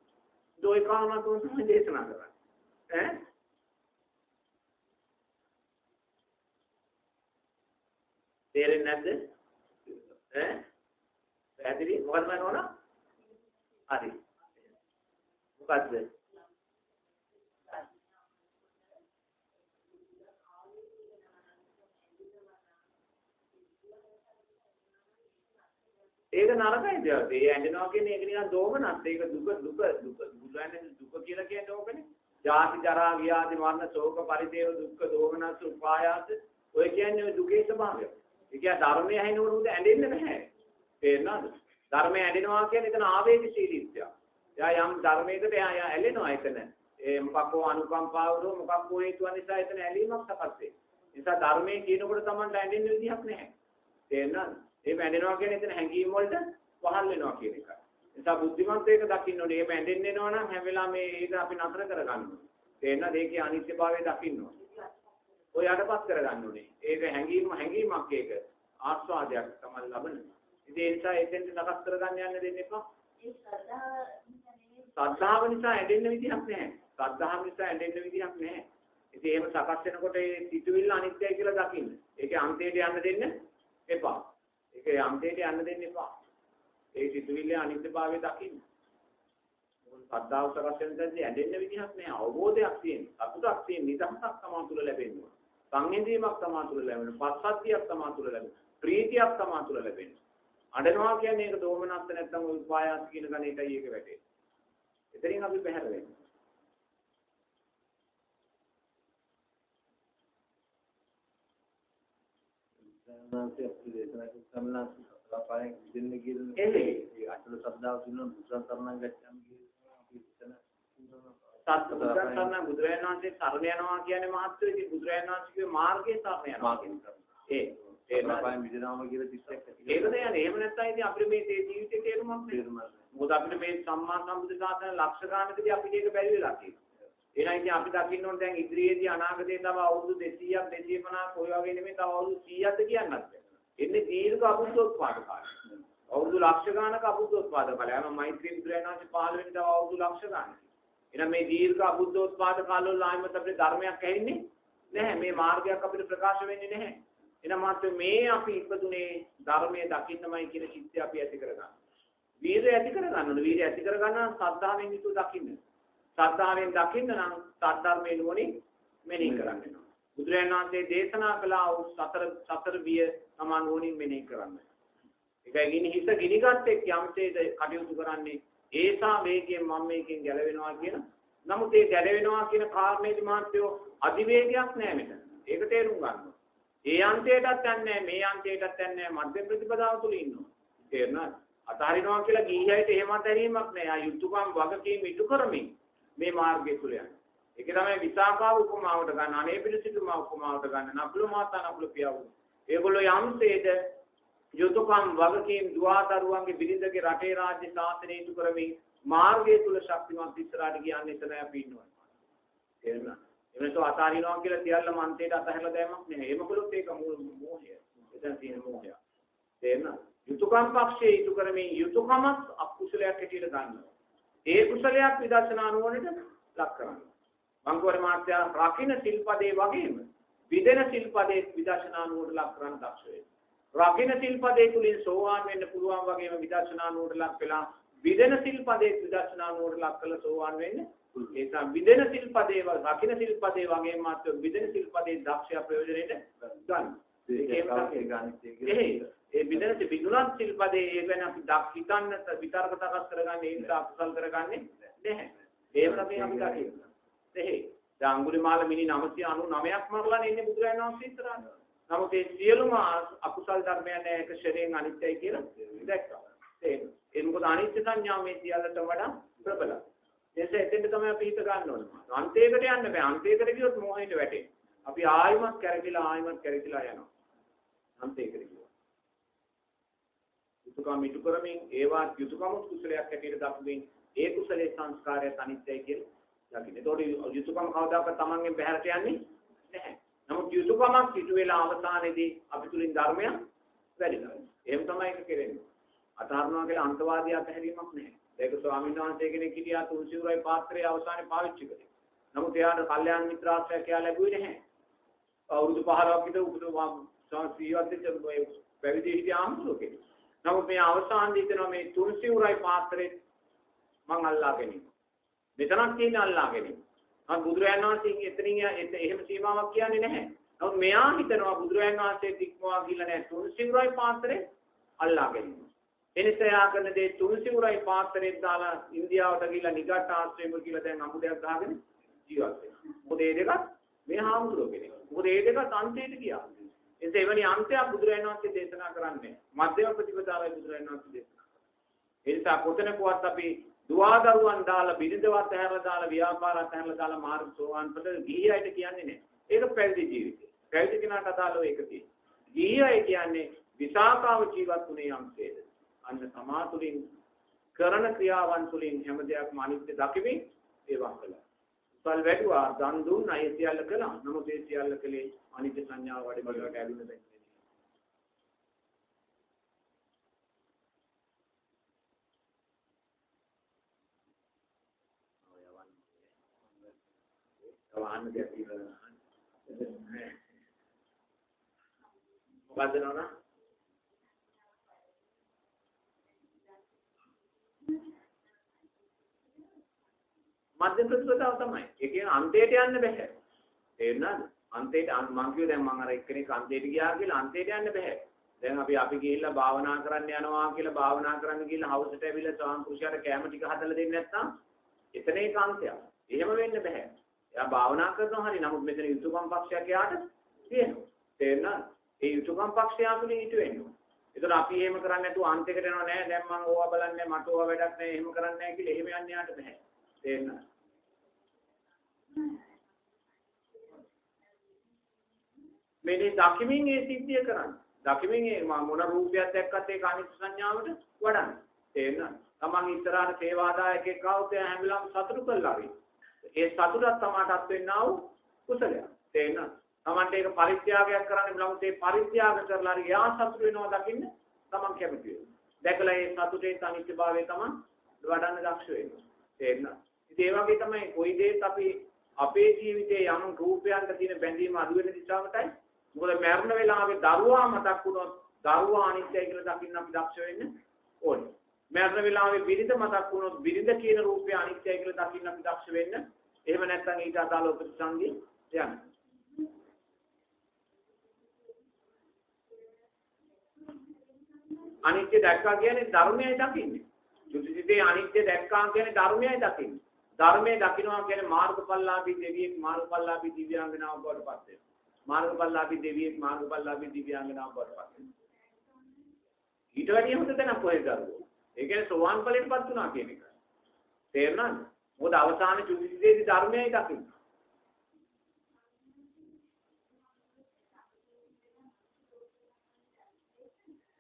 දොයි කාරණා තුන තමයි දේශනා කරන්නේ. ඈ තේරෙන්නේ නැද්ද? ඈ පැහැදිලි මොකද මම නෝනා? හරි. මොකද්ද? ඒක නරකයි දෙයක්. ඒ ඇඬෙනවා කියන්නේ ඒක නිකන් දෝමනක්. ඒක දුක බුදුරජාණන් දුක කියලා කියන්නේ ඕකනේ. ජාති ජරා ව්‍යාධි මරණ ශෝක පරිදේව දුක්ඛ දෝමනස් උපායාස ඔය කියන්නේ දුකේ ස්වභාවය. ඒ කියන්නේ ධර්මයේ ඇහෙනකොට උද ඇඬෙන්නේ නැහැ. තේරෙනවද? ධර්මයේ ඇඬෙනවා කියන්නේ එතන ආවේගශීලීත්වය. එයා යම් ධර්මයකට එයා ඇලෙනවා එතන. ඒ මොකක්කෝ අනුකම්පාවදෝ මොකක්කෝ හේතුව නිසා එතන ඇලීමක් සකස් වෙනවා. ඒ නිසා ධර්මයේ කියනකොට Tamanට ඇඬෙන්න විදිහක් නැහැ. තේරෙනවද? ඒ ඇඬෙනවා කියන්නේ එතන හැඟීම් වලට පහළ වෙනවා කියන එක. ඒ නිසා බුද්ධිමත් ඒක දකින්න ඕනේ. මේ ඇඬෙන්න එනවා නම් හැම වෙලාවෙම ඒක අපි නතර කරගන්න ඕනේ. තේරෙනවද? ඒකේ අනිත්‍යභාවය දකින්න ඕනේ. ඔය යටපත් කරගන්න ඕනේ. ඒක හැඟීමක් ඒක ආස්වාදයක් තමයි ලබන්නේ. ඉතින් ඒ නිසා එතෙන්ට සකස් කරගන්න යන්න දෙන්න එපා. ඒ ශ්‍රද්ධාව නිසා ඇඬෙන්න විදිහක් නැහැ. ශ්‍රද්ධාව නිසා ඇඬෙන්න විදිහක් නැහැ. ඉතින් එහෙම සකස් වෙනකොට ඒ සිතුවිල්ල අනිත්‍යයි කියලා දකින්න. ඒකේ අන්තයට යන්න දෙන්න එපා. ඒකේ අන්තයට යන්න දෙන්න එපා. ඒ සිතුවිල්ලේ අනිත්‍යභාවය දකින්න. ශ්‍රද්ධාව සකස් වෙන තැනදී ඇඬෙන්න විදිහක් නැහැ. අවබෝධයක් තියෙනවා. සතුටක් තියෙන නිදහසක් තමා තුළ ලැබෙනවා. සංහිඳීමක් තමා තුළ ලැබෙනවා. පස්සද්ධියක් තමා තුළ ලැබෙනවා. ප්‍රීතියක් තමා තුළ ලැබෙනවා. අඬනවා කියන්නේ ඒක දෝමනස්ස නැත්තම් උපායාස කියන ගණේටයි ඒක වැටෙන්නේ. එතනින් අපි බැහැර වෙනවා. සම්මානසේ අපි දේශනා කරන සතරපාරෙන් දෙන්නේ කියන්නේ ඒ අසල ශ්‍රද්ධාව තුන බුදුන් තරණම් ගැටම් කියන අපි එතන සත්පුරුෂයන් බුදුරජාණන් වහන්සේ සරණ යනවා කියන්නේ මහත්වයේ ඉතින් බුදුරජාණන් වහන්සේගේ මාර්ගයේ සරණ යනවා කියන එක. ඒ සතරපාරෙන් මිදෙනවා කියලා තිස්සක් ඇති. ඒකද යන්නේ. එහෙම නැත්නම් ඉතින් අපිට මේ ජීවිතේ තේරුමක් නෑ. මොකද අපිට මේ සම්මා සම්බුද්ධ ශාසන ලක්ෂ ගානකදී අපිට ඒක බැරි වෙලා තියෙනවා. එහෙනම් ඉතින් අපි දකින්න ඕනේ දැන් ඉදිරියේදී අනාගතේ තව අවුරුදු 200ක් 250ක් ඔය වගේ නෙමෙයි තව අවුරුදු 100ක්ද කියන්නත් බැහැ. එන්නේ දීර්ඝ අබුද්ධෝත්පාද කාලය. අවුරුදු ලක්ෂ ගානක අබුද්ධෝත්පාද කාලය. මම මෛත්‍රී බුදුරජාණන් වහන්සේ 15 වෙනි තව අවුරුදු ලක්ෂ ගානක. එහෙනම් මේ දීර්ඝ අබුද්ධෝත්පාද කාලවල ආයිමත් අපිට ධර්මයක් ඇහෙන්නේ නැහැ. මේ මාර්ගයක් අපිට ප්‍රකාශ වෙන්නේ නැහැ. එහෙනම් මාත් මේ අපි ඉපදුනේ ධර්මයේ දකින්නමයි කියන චිත්තය අපි ඇති කරගන්න. වීර්යය ඇති කරගන්න ඕනේ. වීර්යය ඇති කරගන්න සද්ධාවෙන් යුතුව දකින්න. සද්ධාවෙන් දකින්න නම් සද්ධර්මයේ නුවණින් මෙනෙහි කරන්න වෙනවා. බුදුරජාණන් වහන්සේ දේශනා කළා වූ සතර බිය තමන් නුවණින් මෙනෙහි කරන්න. ඒකයි ගිනි හිස ගිනිගත් එක් යම්සේද කටයුතු කරන්නේ ඒසා වේගයෙන් මම මේකෙන් ගැලවෙනවා කියන. නමුත් ඒ ගැලවෙනවා කියන කාරණේදී මහත්වෝ අධිවේගයක් නෑ මෙතන. ඒක තේරුම් ගන්න. ඒ අන්තයටත් යන්නේ මේ අන්තයටත් යන්නේ මධ්‍ය ප්‍රතිපදාව තුල ඉන්නවා. තේරුණාද? අතහරිනවා කියලා ගිහියයිට එහෙම අතහැරීමක් නෑ. ආ යුතුයකම් වගකීම් ඉටු කරමින් මේ මාර්ගය තුල යන්නේ. ඒක තමයි විසාකාව උපමාවට ගන්න, අනේ පිළිසිතුමා උපමාවට ගන්න, නකුල මාතා නකුල පියාව. ඒගොල්ලෝ යම්සේද යුතුයකම් වගකීම් දුවදරුවන්ගේ බිරිඳගේ රටේ රාජ්‍ය ශාසනය ඉටු කරමින් මාර්ගය තුල ශක්තිමත් ඉස්සරහට කියන්නේ එතන අපි ඉන්නවා. තේරුණා? එමෙතන අතහරිනවා කියලා සියල්ල මන්තේට අතහැරලා දැමක් නෙමෙයි. එහෙමකලොත් ඒක මෝහය. එතන තියෙන මෝහය. තේරුණා? යුතුයකම් පක්ෂයේ ඉටු කරමින් යුතුයකමක් අකුසලයක් හැටියට ගන්නවා. ඒ කුසලයක් විදර්ශනා නුවණට ලක් කරනවා. මංගවර මාත්‍යා රකින්න සිල්පදේ වගේම විදෙන සිල්පදේ විදර්ශනා නුවණට ලක් කරන්න දක්ෂ වෙනවා. රකින්න සිල්පදේ තුලින් සෝවාන් වෙන්න පුළුවන් වගේම විදර්ශනා නුවණට ලක් වෙලා විදෙන සිල්පදේ විදර්ශනා නුවණට ලක් කළ සෝවාන් වෙන්න. ඒ නිසා විදෙන සිල්පදේ රකින්න සිල්පදේ වගේම මාත්‍ය විදෙන සිල්පදේ දක්ෂය ප්‍රයෝජනෙට ගන්න. ඒ විදෙන විදුණත් සිල්පදේ ඒ වෙන අපි හිතන්න විතරක තකස් කරගන්නේ ඒ නිසා අකුසල් කරගන්නේ නැහැ. ඒව තමයි අපි දකින්නේ. එහෙයි. දැන් අඟුලිමාල මිනි 999ක් මරලා ඉන්නේ බුදුරජාණන් වහන්සේ ඉස්සරහට. නමුත් ඒ සියලුම අකුසල් ධර්මයන් එක ශරීරයෙන් අනිත්‍යයි කියලා දැක්කා. ඒ මොකද අනිත්‍ය සංඥාව මේ සියල්ලට වඩා ප්‍රබලයි. එසේ එතෙන්ට තමයි අපි හිත ගන්න ඕනේ. අන්තයකට යන්න බෑ. අන්තයකට ගියොත් මොහයට වැටෙනවා. අපි ආයිමත් කැරකිලා යනවා. අන්තයකට ගියොත්. යුතුයකම් ඉටු කරමින් ඒවා යුතුයකම කුසලයක් හැටියට දක්වමින් ඒ කුසලයේ සංස්කාරය අනිත්‍යයි කියලා දකින්න. ඒතකොට යුතුයකම කවදාකවත් Tamanගෙන් බැහැරට යන්නේ නැහැ. නමුත් යුතුයකමක් ඉටු වෙලා අවසානයේදී අපි තුලින් ධර්මය වැඩිනවා. එහෙම තමයි ඒක කෙරෙන්නේ. අතහරිනවා කියලා අන්තවාදී අතහැරීමක් නැහැ. ඒක ස්වාමීන් වහන්සේ කෙනෙක් හිටියා තුන්සිවුරයි පාත්‍රය අවසානයේ පාවිච්චි කළේ. නමුත් එයාට කල්යාණ මිත්‍රාශ්‍රය කියලා ලැබුවේ නැහැ. අවුරුදු 15ක් විතර උපදවා සංස්කෘතියත් පැවිදි හිටියා ආම්සෝ කෙනෙක්. නමුත් මේ අවසානයේදී දෙනවා මේ තුන්සිවුරයි පාත්‍රේ මං අල්ලාගෙන ඉන්නවා. මෙතනක් තියෙන අල්ලාගෙන ඉන්නවා. මම බුදුරජාණන් වහන්සේ එතනින් එහෙම සීමාවක් කියන්නේ නැහැ. නමුත් මෙයා හිතනවා බුදුරජාණන් වහන්සේ දික්මවා කියලා නැහැ. තුන්සිවුරයි පාත්‍රේ අල්ලාගෙන ඉන්නවා. එනිසා යා කරන දේ තුන්සිවුරයි පාත්‍රේ දාලා ඉන්දියාවට ගිහිල්ලා නිගට්ට ආශ්‍රයම කියලා දැන් අමුඩයක් ගහගෙන ජීවත් වෙනවා. මොකද ඒ දෙකත් මේ හාමුදුරුවෝ කෙනෙක්. මොකද ඒ දෙකත් අන්තයට ගියා. එතේ එවැනි අන්තයක් බුදුරජාණන් වහන්සේ දේශනා කරන්නේ මධ්‍යම ප්‍රතිපදාවයි බුදුරජාණන් වහන්සේ දේශනා කරන්නේ. ඒ නිසා කොතනකවත් අපි දුවදරුවන් දාලා බිරිඳවත් ඇහැරලා දාලා ව්‍යාපාරات ඇහැරලා දාලා මාර්ග සෝවාන් පද ගිහියයිට කියන්නේ නැහැ. ඒක පැවිදි ජීවිතය. පැවිදි කෙනාට අදාළව ඒක තියෙනවා. ගිහියයි කියන්නේ විසාකාව ජීවත් වුණේ යම්සේද. අන්න සමාතුලින් කරන ක්‍රියාවන් තුලින් හැම දෙයක්ම අනිත්‍ය දකිමින් ඒවා කළා. උසල් වැටුවා දන් දුන්නා ඒ සියල්ල කළා. නමුත් ඒ සියල්ල කලේ අනිත්‍ය සංඥාව වඩවලට ඇවිල්ලා දැක්කේ. वाहन देती है बात ना ना මධ්‍ය ප්‍රතිපදාව තමයි. ඒ කියන්නේ අන්තයට යන්න බෑ. තේරුණාද? අන්තයට මං කියුවේ දැන් මං අර එක්කෙනෙක් අන්තයට ගියා කියලා අන්තයට යන්න බෑ. දැන් අපි ගිහිල්ලා භාවනා කරන්න යනවා කියලා භාවනා කරන්න ගිහිල්ලා හවසට ඇවිල්ලා ස්වාම පුරුෂයාට කැම ටික හදලා දෙන්නේ නැත්නම් එතන ඒක අන්තයක්. එහෙම වෙන්න බෑ. එයා භාවනා කරනවා හරි නමුත් මෙතන යුතුයකම් පක්ෂයක් එයාට තියෙනවා. තේරුණාද? ඒ යුතුයකම් පක්ෂය තුලින් ඉටු වෙනවා. ඒතර අපි එහෙම කරන්නේ නැතුව අන්තයකට යනවා නෑ. දැන් මං ඕවා බලන්නේ මට ඕවා වැඩක් නෑ. එහෙම කරන්නේ නෑ කියලා එහෙම යන්න යාට බෑ. තේරුණාද? මේ දකිමින් ඒ සිද්ධිය කරන්නේ. දකිමින් ඒ මොන රූපයක් දැක්කත් ඒක අනිත්‍ය සංඥාවට වඩන්නේ. තේරුණාද? තමන් ඉස්සරහට සේවාදායකෙක් ආවොත් හැම වෙලාවම සතුටු කළා වගේ. ඒ සතුටත් තමාටත් වෙන්නා වූ කුසලයක්. තේරෙනවද? තමන්ට ඒක පරිත්‍යාගයක් කරන්න බලමුත් ඒ පරිත්‍යාග කරලා හරි යා සතුට වෙනවා දකින්න තමන් කැමති වෙනවා. දැකලා ඒ සතුටේ අනිත්‍යභාවය තමන් වඩන්න දක්ෂ වෙනවා. තේරෙනවද? ඉතින් ඒ වගේ තමයි කොයි දෙයක් අපි අපේ ජීවිතයේ යම් රූපයන්ට තියෙන බැඳීම අඩු වෙන දිශාවටයි. මොකද මරණ වෙලාවේ දරුවා මතක් වුණොත් දරුවා අනිත්‍යයි කියලා දකින්න අපි දක්ෂ වෙන්න ඕනේ. මරණ වෙලාවේ බිරිඳ මතක් වුණොත් බිරිඳ කියන රූපය අනිත්‍යයි කියලා දකින්න අපි දක්ෂ වෙන්න. එහෙම නැත්නම් ඊට අදාළ උපසංගී යන්න. අනිත්‍ය දැක්කා කියන්නේ ධර්මයයි දකින්නේ. චුතිසිතේ අනිත්‍ය දැක්කා කියන්නේ ධර්මයයි දකින්නේ. ධර්මයේ දකින්නවා කියන්නේ මාර්ගඵලලාභී දෙවියෙක් මාර්ගඵලලාභී දිව්‍යාංගනාවක් බවට පත් වෙනවා. මාර්ගඵලලාභී දෙවියෙක් මාර්ගඵලලාභී දිව්‍යාංගනාවක් බවට පත් වෙනවා. ඊට වැඩිය හොඳ තැනක් කොහෙද අරගෙන? ඒ කියන්නේ සෝවාන් ඵලයටපත් වුණා කියන එක. තේරුණාද? මොකද අවසාන චුතිසිතේදී ධර්මයයි දකින්නේ.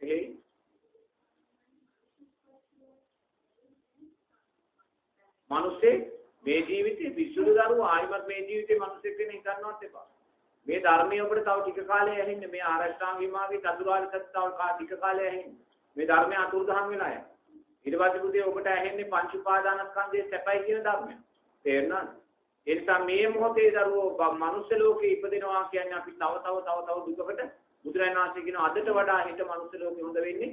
ඒ මිනිස්සේ මේ ජීවිතේ විසුළු දරුවෝ ආයිමත් මේ ජීවිතේ මිනිස්සෙක් වෙන හිතන්නවත් එපා. මේ ධර්මයේ ඔබට තව ටික කාලයක් ඇහෙන්නේ මේ ආරෂ්ඨාංග මාර්ගයේ චතුරාර්ය සත්‍ය තව ටික කාලයක් ඇහෙන්නේ. මේ ධර්මයේ අතුරුදහන් වෙලා යනවා. ඊට පස්සේ පුතේ ඔබට ඇහෙන්නේ පංච උපාදානස්කන්ධයේ සැපයි කියන ධර්මය. තේරුණාද? ඒ නිසා මේ මොහොතේ දරුවෝ මනුස්ස ලෝකේ ඉපදිනවා කියන්නේ අපි තව දුකකට බුදුරජාණන් වහන්සේ කියන අදට වඩා හිත මනුස්ස ලෝකෙ හොඳ වෙන්නේ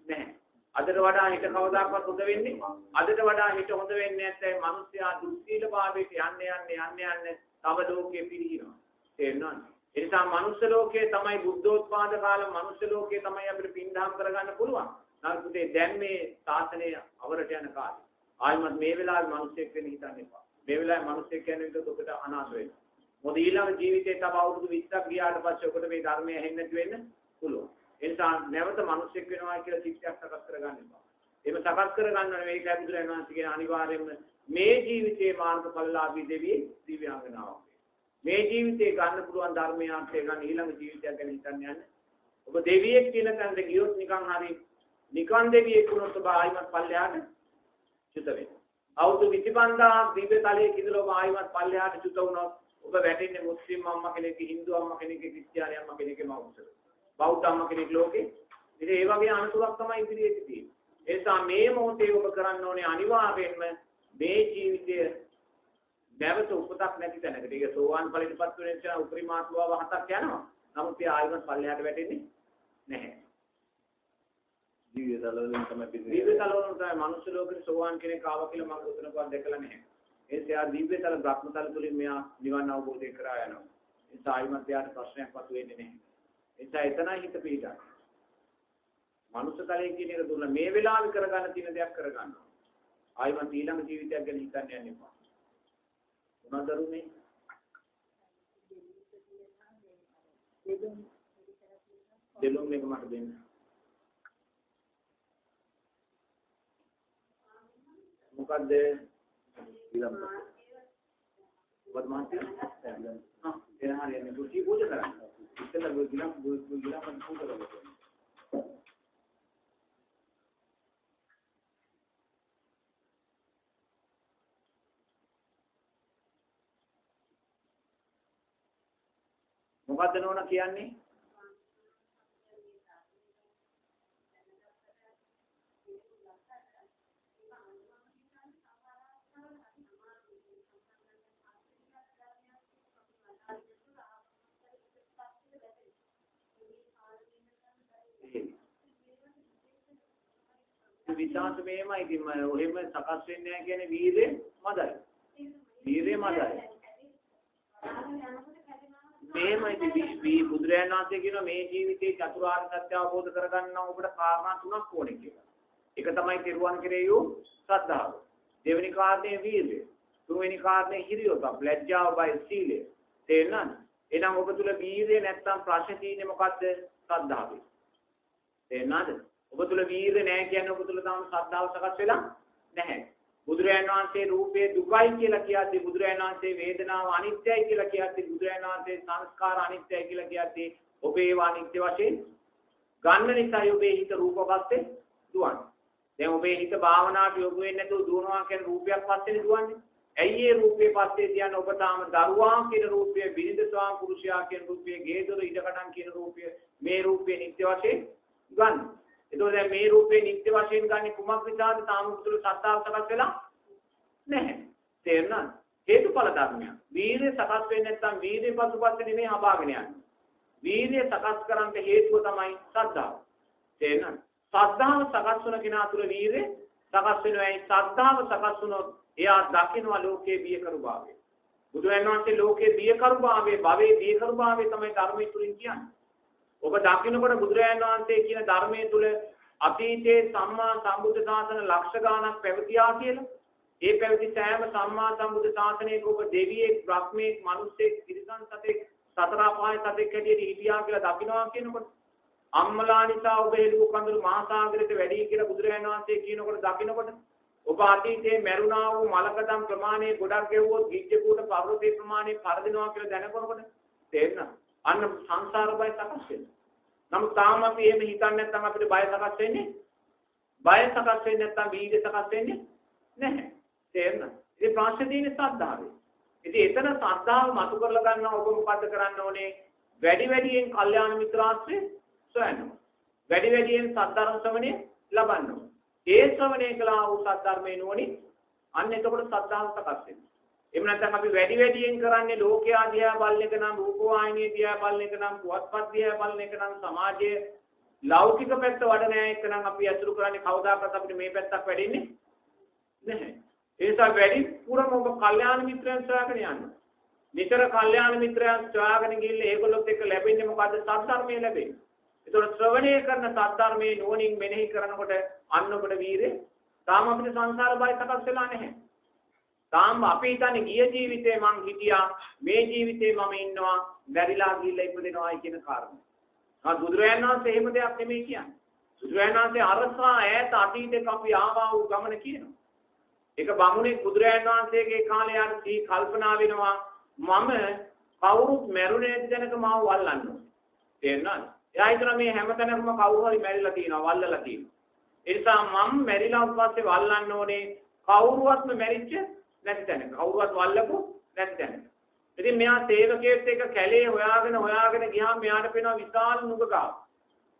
නැහැ. අදට වඩා හිත කවදාකවත් හොඳ වෙන්නේ අදට වඩා හිත හොඳ වෙන්නේ නැත්නම් මිනිස්යා දුස්සීල භාවයට යන්න තව ලෝකෙ පිරිනවා. තේරුණාද? ඒ නිසා මනුස්ස ලෝකයේ තමයි බුද්ධෝත්පාද කාල මනුස්ස ලෝකයේ තමයි අපිට පින්දහම් කරගන්න පුළුවන්. නමුත් දැන් මේ ශාසනය අවරට යන කාලේ ආයිමත් මේ වෙලාවේ මිනිස්සෙක් වෙන්න හිතන්න එපා. මේ වෙලාවේ මිනිස්සෙක් කියන විදිහට ඔබට අනාථ වෙනවා. මොකද ඊළඟ ජීවිතේ තව අවුරුදු 20ක් ගියාට පස්සේ ඔකට මේ ධර්මය ඇහෙන්නේ නැති වෙන්න පුළුවන්. ඒ නිසා නැවත මිනිස්සෙක් වෙනවා කියලා ශික්ෂයක් සකස් කරගන්න එපා. එහෙම සකස් කරගන්න ඕනේ මේකයි බුදුරජාණන් වහන්සේ කියන අනිවාර්යයෙන්ම මේ ජීවිතේ මාර්ගඵලලාභී දෙවියෙක් දිව්‍යාංගනාවක්. මේ ජීවිතේ ගන්න පුළුවන් ධර්මයක් ගන්න ඊළඟ ජීවිතයක් ගැන හිතන්න යන්න. ඔබ දෙවියෙක් කියන තැනට ගියොත් නිකන් හරි නිකන් දෙවියෙක් වුණොත් ඔබ ආයිමත් පල්ලෙහාට චුත වෙනවා. අවුරුදු 25000 දිව්‍ය තලයේ කිදලා ඔබ ආයිමත් පල්ලෙහාට චුත වුණොත් ඔබ වැටෙන්නේ මුස්ලිම් අම්මා කෙනෙක්, හින්දු අම්මා කෙනෙක්, ක්‍රිස්තියානි අම්මා කෙනෙක්ගේ මවුසට. බෞද්ධ අම්මා කෙනෙක් ලෝකේ. ඉතින් ඒ වගේ අනතුරක් තමයි ඉදිරියේ තියෙන්නේ. ඒ නිසා මේ මොහොතේ ඔබ කරන්න ඕනේ අනිවාර්යයෙන්ම මේ ජීවිතය නැවත උපතක් නැති තැනකට. ඒක සෝවාන් ඵලයටපත් වෙන නිසා උපරිමාත්වාව 7ක් යනවා. නමුත් ඒ ආයුධ පල්ලෙහාට වැටෙන්නේ නැහැ. ජීවිත තලවලින් තමයි පිටින්. දිව්‍ය තලවලින් තමයි මනුෂ්‍ය ලෝකෙට සෝවාන් කෙනෙක් ආවා කියලා මම උතනකවත් දැකලා නැහැ. ඒ නිසා දිව්‍ය තල බ්‍රහ්ම තල තුලින් මෙයා නිවන් අවබෝධය කරා යනවා. ඒ නිසා ආයුධ යාට ප්‍රශ්නයක් වතු වෙන්නේ නැහැ. ඒ නිසා එතනයි හිත පිටා. මනුෂ්‍ය තලයේ කියන එක දුන්න මේ වෙලාවේ කරගන්න තියෙන දෙයක් කරගන්නවා. ආයුධ ඊළඟ ජීවිතයක් ගැන හිතන්න යන්න එපා. මොනදරුනේ දෙලොම් එක මට දෙන්න. මොකද්ද? ඊළඟ මොකද මහත්තයා? එන හරියන්නේ කුටි පූජා කරන්න. ඉතල ගිලම් පූජා කරන්න. මොකද්ද නෝනා කියන්නේ? විශ්වාස මේමයි ඉතින් මම ඔහෙම සකස් වෙන්නේ නැහැ කියන්නේ වීරය මදයි. වීරය මදයි. මේමයි ඉතින් බුදුරජාණන් වහන්සේ කියනවා මේ ජීවිතේ චතුරාර්ය සත්‍ය අවබෝධ කරගන්න ඔබට කාරණා 3ක් ඕනේ කියලා. එක තමයි තිරුවන් කෙරෙහි වූ ශ්‍රද්ධාව. දෙවෙනි කාරණේ වීරය. තුන්වෙනි කාරණේ හිරියොත ලැජ්ජාව බය සීලය. තේරෙනවද? එහෙනම් ඔබ තුල වීරය නැත්තම් ප්‍රශ්නේ තියෙන්නේ මොකද්ද? ශ්‍රද්ධාවේ. තේරෙනවද? ඔබ තුල වීරය නැහැ කියන්නේ ඔබ තුල තාම ශ්‍රද්ධාව සකස් වෙලා නැහැ. බුදුරජාණන් වහන්සේ රූපේ දුකයි කියලා කියද්දී බුදුරජාණන් වහන්සේ වේදනාව අනිත්‍යයි කියලා කියද්දී බුදුරජාණන් වහන්සේ සංස්කාර අනිත්‍යයි කියලා කියද්දී ඔබ ඒවා අනිත්‍ය වශයෙන් ගන්න නිසායි ඔබේ හිත රූපපස්සේ දුවන්නේ. දැන් ඔබේ හිත භාවනාවට යොමු වෙන්නේ නැතුව දුවනවා කියන රූපයක් පස්සේනේ දුවන්නේ. ඇයි ඒ රූපේ පස්සේ තියන්නේ ඔබ තාම දරුවා කියන රූපය, බිරිඳ ස්වාම පුරුෂයා කියන රූපය, ගේදොර ඉඩකඩම් කියන රූපය මේ රූපේ නිත්‍ය වශයෙන් ගන්න. එතකොට දැන් මේ රූපේ නිත්‍ය වශයෙන් ගන්න කුමක් නිසාද? තාම උතුරු සත්‍තාව සකස් වෙලා නැහැ. තේරුණාද? හේතුඵල ධර්මයක්. වීර්ය සකස් වෙන්නේ නැත්නම් වීර්ය පසුපස්සේ නෙමෙයි හඹාගෙන යන්නේ. වීර්ය සකස් කරන්න හේතුව තමයි ශ්‍රද්ධාව. තේරුණාද? ශ්‍රද්ධාව සකස් වුණ කෙනා තුළ වීර්ය සකස් වෙනවා. ඒ ශ්‍රද්ධාව සකස් වුණොත් එයා දකින්නවා ලෝකේ බියකරු භාවය. බුදුරජාණන් වහන්සේ ලෝකේ බියකරු භාවය, භවයේ බියකරු භාවය තමයි ධර්මයේ තුලින් කියන්නේ. ඔබ දකින්නකොට බුදුරජාණන් වහන්සේ කියන ධර්මයේ තුල අතීතයේ සම්මා සම්බුද්ධ ශාසන ලක්ෂ ගාණක් පැවතියා කියලා. ඒ පැවති සෑම සම්මා සම්බුද්ධ ශාසනයක ඔබ දෙවියෙක්, බ්‍රහ්මෙක්, මිනිසෙක්, තිරිසන් සතෙක්, සතර අපායේ සතෙක් හැටියට හිටියා කියලා දකින්නවා කියනකොට අම්මලා නිසා ඔබ හෙළුව කඳුළු මහා සාගරයට වැඩි කියලා බුදුරජාණන් වහන්සේ කියනකොට දකින්නකොට ඔබ අතීතයේ මරුණා වූ මලකදම් ප්‍රමාණය ගොඩක් ගෙවුවොත් ගිජ්ජකූට පර්වතේ ප්‍රමාණය පරදිනවා කියලා දැනගනකොට තේරෙනවා. අන්න සංසාර බය සකස් වෙනවා. නමුත් තාම අපි එහෙම හිතන්නේ නැත්නම් අපිට බය සකස් වෙන්නේ. බය සකස් වෙන්නේ නැත්නම් වීර්ය සකස් වෙන්නේ නැහැ. තේරෙනවද? ඉතින් ප්‍රශ්නේ තියෙන්නේ ශ්‍රද්ධාවේ. ඉතින් එතන ශ්‍රද්ධාව මතු කරලා ගන්නවා ඔබ මොකද්ද කරන්න ඕනේ? වැඩි වැඩියෙන් කල්යාණ මිත්‍රාශ්‍රය සොයන්න. වැඩි වැඩියෙන් සද්ධර්ම ශ්‍රවණය ලබන්න. ඒ ශ්‍රවණය කළා වූ සද්ධර්මයේ නුවණින් අන්න එතකොට ශ්‍රද්ධාව සකස් වෙනවා. එහෙම නැත්නම් අපි වැඩි වැඩියෙන් කරන්නේ ලෝකයා දිහා බලන එක නම්, රූපවාහිනිය දිහා බලන එක නම්, පුවත්පත් දිහා බලන එක නම්, සමාජයේ ලෞකික පැත්ත වඩ නැහැ එක නම් අපි අසුරු කරන්නේ කවදාකවත් අපිට මේ පැත්තක් වැඩින්නේ නැහැ. ඒ නිසා වැඩි පුරම ඔබ කල්යාණ මිත්‍රයන් සොයාගෙන යන්න. නිතර කල්යාණ මිත්‍රයන් සොයාගෙන ගිහිල්ලා ඒගොල්ලොත් එක්ක ලැබෙන්නේ මොකද්ද? සද්ධර්මයේ ලැබෙන්නේ. ඒතකොට ශ්‍රවණය කරන සද්ධර්මයේ නුවණින් මෙනෙහි කරනකොට අන්න ඔබට වීරය තාම අපිට සංසාර බය සකස් වෙලා නැහැ. තාම අපි හිතන්නේ ගිය ජීවිතේ මං හිටියා මේ ජීවිතේ මම ඉන්නවා මැරිලා ගිහිල්ලා ඉපදෙනවායි කියන කාරණා. බුදුරජාණන් වහන්සේ එහෙම දෙයක් නෙමෙයි කියන්නේ. බුදුරජාණන් වහන්සේ අරසා ඈත අතීතයක අපි ආවා වූ ගමන කියනවා. ඒක බමුණෙක් බුදුරජාණන් වහන්සේගේ කාලේ යන දී කල්පනා වෙනවා මම කවුරුත් මැරුණේ නැති තැනක මාව වල්ලන්න ඕනේ. තේරෙනවද? එයා හිතනවා මේ හැමතැනකම කවුරු හරි මැරිලා තියෙනවා වල්ලලා තියෙනවා. ඒ නිසා මම මැරිලා පස්සේ වල්ලන්න ඕනේ කවුරුවත්ම මැරිච්ච නැති තැනක. කවුරුවත් වල්ලපු නැති තැනක. ඉතින් මෙයා සේවකයෙක් එක්ක කැලේ හොයාගෙන ගියාම මෙයාට පේනවා විශාල නුග ගහ.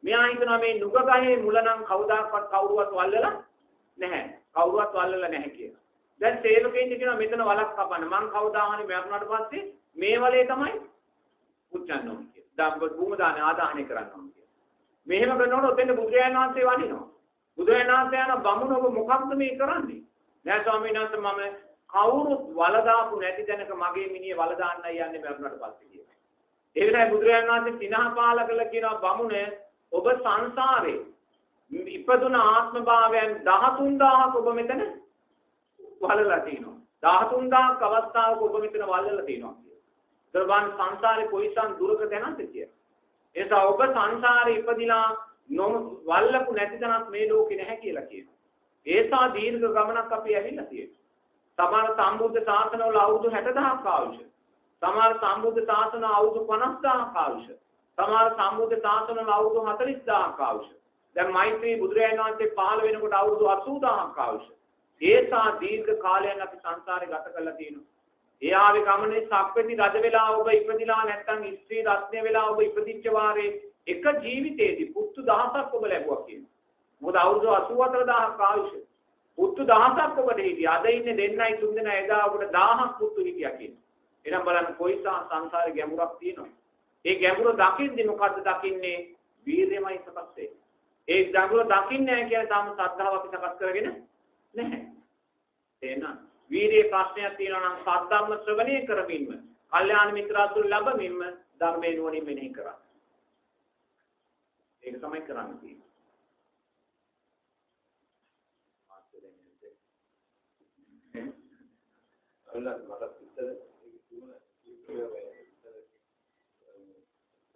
මෙයා හිතනවා මේ නුග ගහේ මුල නම් කවදාකවත් කවුරුවත් වල්ලලා නැහැ. කවුරුවත් වල්ලලා නැහැ කියලා. දැන් සේවකෙන් කියනවා මෙතන වලක් කපන්න. මං කවදා හරි මැරුණාට පස්සේ මේ වලේ තමයි පුච්චන්න ඕනේ කියලා. දැන් භූම දාන ආදාහනය කරන්න ඕනේ කියලා. මෙහෙම කරනකොට ඔතෙන් බුදුරජාණන් වහන්සේ වඩිනවා. බුදුරජාණන් වහන්සේ යන බමුණ ඔබ මොකක්ද මේ කරන්නේ? නෑ ස්වාමීන් වහන්සේ මම කවුරුත් වල දාපු නැති තැනක මගේ මිනිහ වල දාන්නයි යන්නේ මරුණාට පස්සේ කියලා. ඒ වෙලාවේ බුදුරජාණන් වහන්සේ සිනහ පාල කළා කියනවා බමුණ ඔබ සංසාරේ ඉපදුන ආත්ම භාවයන් 13000ක් ඔබ මෙතන වලලා තිනවා. 13000ක් අවස්ථාවක ඔබ මෙතන වලලා තිනවා කියලා. දර්වන් සංසාරේ කොයිසම් දුරක දැනන්ද කියලා. ඒ නිසා ඔබ සංසාරේ ඉපදිලා වල්ලපු නැති තැනක් මේ ලෝකේ නැහැ කියලා කියනවා. ඒසා දීර්ඝ ගමනක් අපි ඇවිල්ලා තියෙනවා. සමහර සම්බුද්ධ ශාසනවල අවුරුදු 60000ක් ආයුෂ. සමහර සම්බුද්ධ ශාසන අවුරුදු 50000ක් ආයුෂ. සමහර සම්බුද්ධ ශාසනවල අවුරුදු 40000ක් ආයුෂ. දැන් මෛත්‍රී බුදුරජාණන් වහන්සේ පහළ වෙනකොට අවුරුදු 80000ක් ආයුෂ. ඒසා දීර්ඝ කාලයක් අපි සංසාරේ ගත කරලා තියෙනවා. ඒ ආවේ ගමනේ සක්විති රජ වෙලා ඔබ ඉපදිලා නැත්නම් ස්ත්‍රී රත්නය වෙලා ඔබ ඉපදිච්ච වාරේ එක ජීවිතේදී පුත්තු 1000ක් ඔබ ලැබුවා කියනවා. මොකද අවුරුදු 84000ක් ආයුෂ. පුත්තු 1000ක් ඔබට හිටියා. අද ඉන්නේ දෙන්නයි තුන් දෙනා එදා ඔබට 1000ක් පුත්තු හිටියා කියනවා. එහෙනම් බලන්න කොයිසා සංසාරේ ගැඹුරක් තියෙනවද? ඒ ගැඹුර දකින්නේ මොකද්ද දකින්නේ? වීර්යමයි සකස් වෙන්නේ. ඒ ගැඹුර දකින්නේ නැහැ කියන තාම ශ්‍රද්ධාව අපි සකස් කරගෙන නැහැ. එහෙනම් වීර්ය ප්‍රශ්නයක් තියෙනවා නම් සද්ධර්ම ශ්‍රවණය කරමින්ම, කල්යාණ මිත්‍රාතුරු ලැබමින්ම ධර්මයෙන් වණින් මෙනෙහි කරා. ඒක තමයි කරන්න තියෙන්නේ.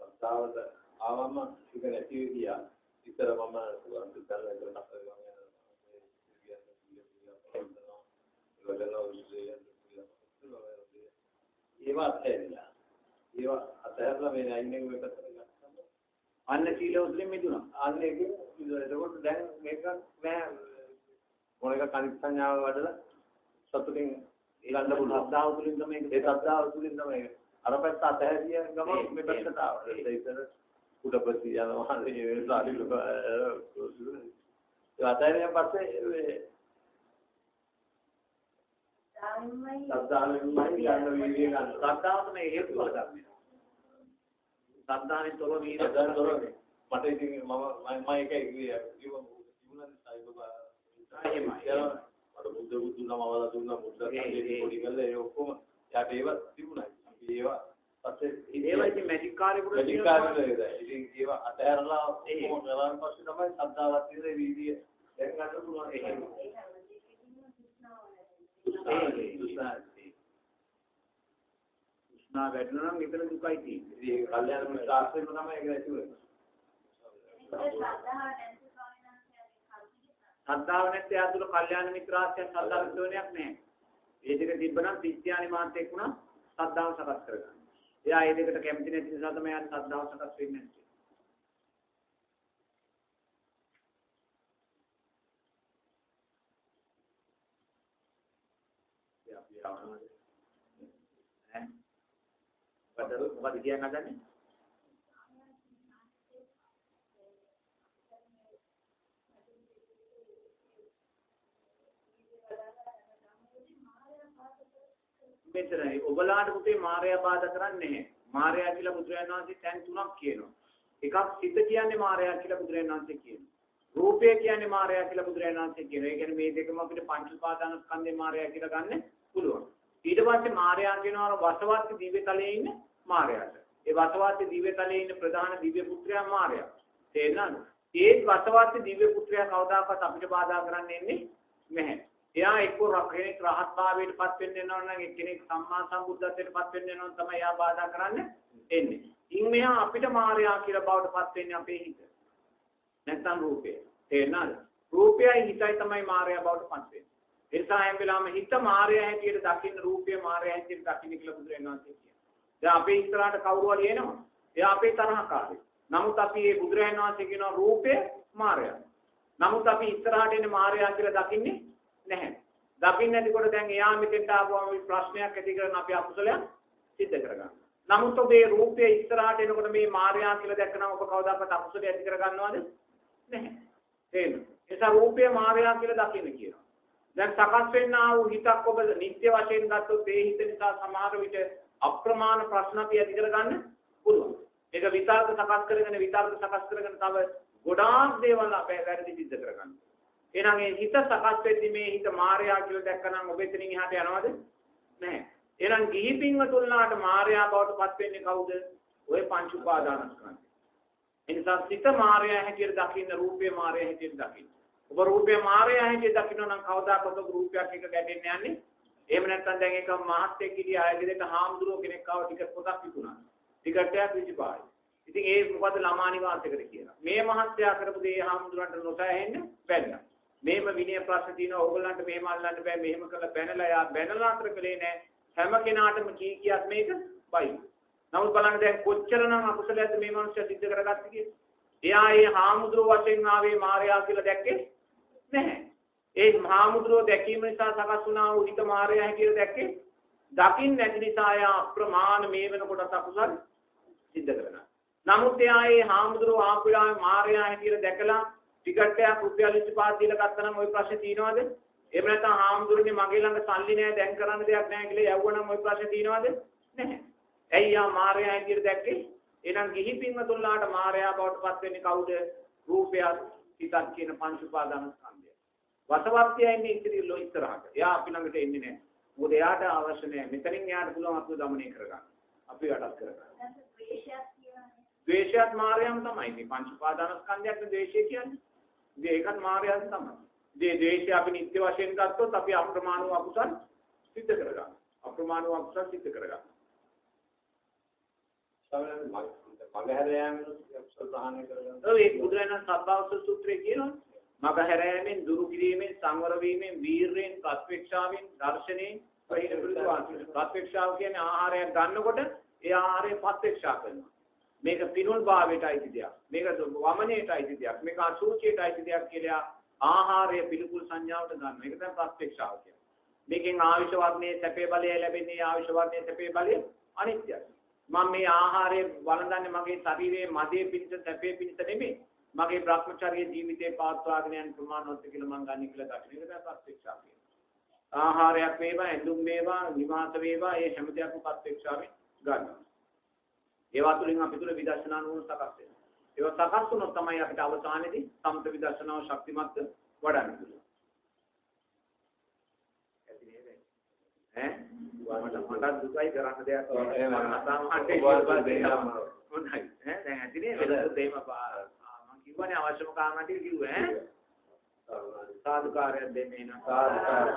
සත්තාවද ආවම ඒක නැති වෙදියා ඉතර මම අන්තිකල් එක ඒවා අතහැරලා මේ අයින්නේ ඔය පැත්තට ගත්තම අන්න සීල උද්‍රින් මිදුණා. අන්න ඒක එතකොට දැන් මේක නෑ මොන එක කනිත් සංඥාව වඩලා සතුටින් ගන්න පුළුවන්. ශ්‍රද්ධාව තුළින් තමයි ඒ ශ්‍රද්ධාව තුළින් තමයි අර පැත්ත අතහැරිය ගමන් මේ පැත්තට ආවා. ඒක ඉතින් කුඩපති යනවා ඒ සාරි ලොක ඒ අතහැරියන් පස්සේ සද්ධාවෙන්මයි ගන්න වීර්යය ගන්න. ශ්‍රද්ධාව තමයි හේතු කරගන්නේ. ශ්‍රද්ධාවෙන් තොර වීර්යය මට ඉතින් මම ඒකයි ජීවුණා සයිබබා එහෙමයි. මට බුද්ධ දුන්නම අවලා දුන්නා බුද්ධ කන්නේ පොඩි කරලා ඒ ඔක්කොම යාට ඒවා තිබුණා. අපි ඒවා පස්සේ ඒවා ඉතින් මැජික් කාර්යවල ඉතින් ඒවා අතහැරලා ඔක්කොම කරාන් පස්සේ තමයි ශ්‍රද්ධාවත් තියෙන වීර්යය දැන් ගන්න පුළුවන්. එහෙම උස්නා වැටෙනවා නම් එතන දුකයි තියෙන්නේ. ඉතින් කල්යාණ මිත්‍ර ආශ්‍රයම තමයි ඒක ඇති වෙන්නේ. ශ්‍රද්ධාව නැත්නම් එයා තුළ කල්යාණ මිත්‍රාශ්‍රය ශ්‍රද්ධාව විශ්වණයක් නැහැ. ඒ දෙක තිබ්බනම් විද්‍යානි මාත්‍යෙක් වුණා ශ්‍රද්ධාව සකස් කරගන්න. එයා ඒ දෙකට කැමති නැති නිසා තමයි යාට ශ්‍රද්ධාව සකස් වෙන්නේ නැත්තේ. මොකද කියන්න හදන්නේ? මෙතරයි ඔබලාට පුතේ මායя බාධා කරන්නේ නැහැ. මායя කියලා බුදුරජාණන් වහන්සේ තැන් තුනක් කියනවා. එකක් සිත කියන්නේ මායя කියලා බුදුරජාණන් වහන්සේ කියනවා. රූපය කියන්නේ මායя කියලා බුදුරජාණන් වහන්සේ කියනවා. ඒ කියන්නේ මේ දෙකම අපිට පංච උපාදාන ස්කන්ධේ මායя කියලා ගන්න පුළුවන්. ඊට පස්සේ මායя කියනවා වසවාති දිව්‍ය තලයේ ඉන්න මායයට. ඒ වසවාති දිව්‍ය තලයේ ඉන්න ප්‍රධාන දිව්‍ය පුත්‍රයා මායя. තේරෙනවද? ඒ වසවාති දිව්‍ය පුත්‍රයා කවදාකවත් අපිට බාධා කරන්න එන්නේ නැහැ. එයා එක්ක කෙනෙක් රහත් භාවයට පත් වෙන්න යනවා නම් එක්කෙනෙක් සම්මා සම්බුද්ධත්වයට පත් වෙන්න යනවා තමයි එයා බාධා කරන්න එන්නේ. ඉන් මෙහා අපිට මායя කියලා බවට පත් වෙන්නේ අපේ හිත. නැත්නම් රූපය. තේරෙනවද? රූපයයි හිතයි තමයි මායя බවට පත් වෙන්නේ. ඒ නිසා හැම වෙලාවෙම හිත මායя හැටියට දකින්න රූපය මායя හැටියට දකින්න කියලා බුදුරජාණන් වහන්සේ කියනවා. දැන් අපේ ඉස්සරහට කවුරු හරි එනවා. එයා අපේ තරහකාරී. නමුත් අපි මේ බුදුරජාණන් වහන්සේ කියන රූපය මායя. නමුත් අපි ඉස්සරහට එන්නේ මායя කියලා දකින්නේ නැහැ. දකින්න නැතිකොට දැන් එයා මෙතෙන්ට ආවම ප්‍රශ්නයක් ඇති කරන අපි අකුසලයක් සිද්ධ කරගන්නවා. නමුත් ඔබේ රූපය ඉස්සරහට එනකොට මේ මායя කියලා දැක්කම ඔබ කවදාකවත් අකුසලයක් ඇති කරගන්නවද? නැහැ. එහෙනම් ඒස රූපය මායя කියලා දකින්න කියනවා. දැන් සකස් වෙන්නා වූ හිතක් ඔබ නිත්‍ය වශයෙන් ගත්තොත් ඒ හිත නිසා සමහර විට අප්‍රමාණ ප්‍රශ්න අපි ඇති කරගන්න පුළුවන්. ඒක විතර්ක සකස් කරගෙන තව ගොඩාක් දේවල් අපේ වැරදි සිද්ධ කරගන්න. එහෙනම් මේ හිත සකස් වෙද්දි මේ හිත මායя කියලා දැක්කනම් ඔබ එතනින් එහාට යනවද? නැහැ. එහෙනම් ගිහි පින්වතුන්ලාට මායя බවට පත් වෙන්නේ කවුද? ඔය පංච උපාදානස්කන්ධය. ඒ නිසා සිත මායя හැටියට දකින්න රූපේ මායя හැටියට දකින්න. ඔබ රූපේ මායя හැටියට දකින්න නම් කවදාකවත් ඔබ රූපයක් එක ගැටෙන්නේ යන්නේ. එහෙම නැත්නම් දැන් ඒක මහත්යෙක් කිරිය ආයෙදෙට හාමුදුරුවෝ කෙනෙක් ආව ටිකට් පොතක් විකුණා. ටිකට්යක් විසිපායි. ඉතින් ඒ මොකද ළමා නිවාසයකට කියලා. මේ මහත්යා කරපු දේ හාමුදුරන්ට නොසැහෙන්න බැන්න. මේම විනය ප්‍රශ්න තියෙනවා ඕගොල්ලන්ට මෙහෙම අල්ලන්න බෑ මෙහෙම කරලා බැනලා යා බැනලා අතර කලේ නෑ. හැම කෙනාටම කීකියක් මේක බයි. නමුත් බලන්න දැන් කොච්චරනම් අකුසලයක්ද මේ මිනිස්සු සිද්ධ කරගත්තේ කියලා. එයා ඒ හාමුදුරුවෝ වශයෙන් ආවේ මායя කියලා දැක්කේ නැහැ. ඒ හාමුදුරුවෝ දැකීම නිසා සකස් වුණා වූ හිත මායя හැටියට දැක්කේ දකින්න නැති නිසා යා අප්‍රමාණ මේ වෙනකොට අකුසල සිද්ධ කරනවා. නමුත් එයා ඒ හාමුදුරුවෝ ආපු වෙලාවේ මායя හැටියට දැකලා ටිකට් එකක් රුපියල් 25 දීලා ගත්තනම් ওই ප්‍රශ්නේ තියෙනවද? එහෙම නැත්නම් හාමුදුරනේ මගේ ළඟ සල්ලි නැහැ දැන් කරන්න දෙයක් නැහැ කියලා යවුවනම් ওই ප්‍රශ්නේ තියෙනවද? නැහැ. ඇයි යා මායя හැටියට දැක්කේ? එහෙනම් ගිහි පින්වතුන්ලාට මායя බවට පත් වෙන්නේ කවුද? රූපය, හිතක් කියන පංච උපාදානස්කන්ධය. වසවර්තියන්නේ ඉතිරිලෝ ඉස්සරහට. එයා අපි ළඟට එන්නේ නැහැ. මොකද එයාට අවශ්‍ය නැහැ. මෙතනින් එයාට පුළුවන් අපිව දමනය කරගන්න. අපි යටත් කරගන්න. ද්වේෂයත් මායයම තමයි. මේ පංච උපාදානස්කන්ධයක් ද්වේෂය කියන්නේ. ඒකත් මායයම තමයි. මේ ද්වේෂය අපි නිත්‍ය වශයෙන් ගත්තොත් අපි අප්‍රමාණ වූ අකුසල් සිද්ධ කරගන්නවා. අප්‍රමාණ වූ අකුසල් සිද්ධ කරගන්නවා. මගහැර යෑමෙන් අකුසල ප්‍රහාණය කරගන්නවා. ඒ බුදුරජාණන් සබ්බාවස සූත්‍රයේ කියනවා මගහැර යෑමෙන් දුරු කිරීමෙන් සංවර වීමෙන් වීරයෙන් ප්‍රත්‍යක්ෂාවෙන් දර්ශනයෙන් පරිණ පිළිතුරු ප්‍රත්‍යක්ෂාව කියන්නේ ආහාරයක් ගන්නකොට ඒ ආහාරය ප්‍රත්‍යක්ෂා කරනවා. මේක පිනුල් භාවයට අයිති දෙයක්. මේක වමනයට අයිති දෙයක්. මේක අසුචියට අයිති දෙයක් කියලා ආහාරය පිළිකුල් සංඥාවට ගන්නවා. ඒක තමයි ප්‍රත්‍යක්ෂාව කියන්නේ. මේකෙන් ආයුෂ වර්ණයේ සැපේ බලය ලැබෙන්නේ ආයුෂ වර්ණයේ සැපේ බලය අනිත්‍යයි. මම මේ ආහාරය වළඳන්නේ මගේ ශරීරයේ මදේ පිණිස සැපේ පිණිස නෙමෙයි. මගේ භ්‍රමචර්ය ජීවිතේ පාත්වාගෙන යන ප්‍රමාණවත් කියලා මම ගන්න කියලා දකින්න. ඒක තමයි ප්‍රත්‍යක්ෂාව කියන්නේ. ආහාරයක් වේවා, ඇඳුම් වේවා, නිවාස වේවා, ඒ හැම දෙයක්ම ප්‍රත්‍යක්ෂාවෙන් ගන්නවා. ඒවා තුළින් අපි තුළ විදර්ශනා නුවණ සකස් වෙනවා. ඒවා සකස් වුණොත් තමයි අපිට අවසානයේදී සම්පත විදර්ශනාව ශක්තිමත් වඩන්න පුළුවන්. මට දුකයි කරන්න දෙයක් හොඳයි. දැන් ඇතිනේ දෙයම මම කිව්වනේ අවශ්‍යම කාරණා ටික කිව්වේ සාදුකාරයක් දෙන්නේ නා සාදුකාර.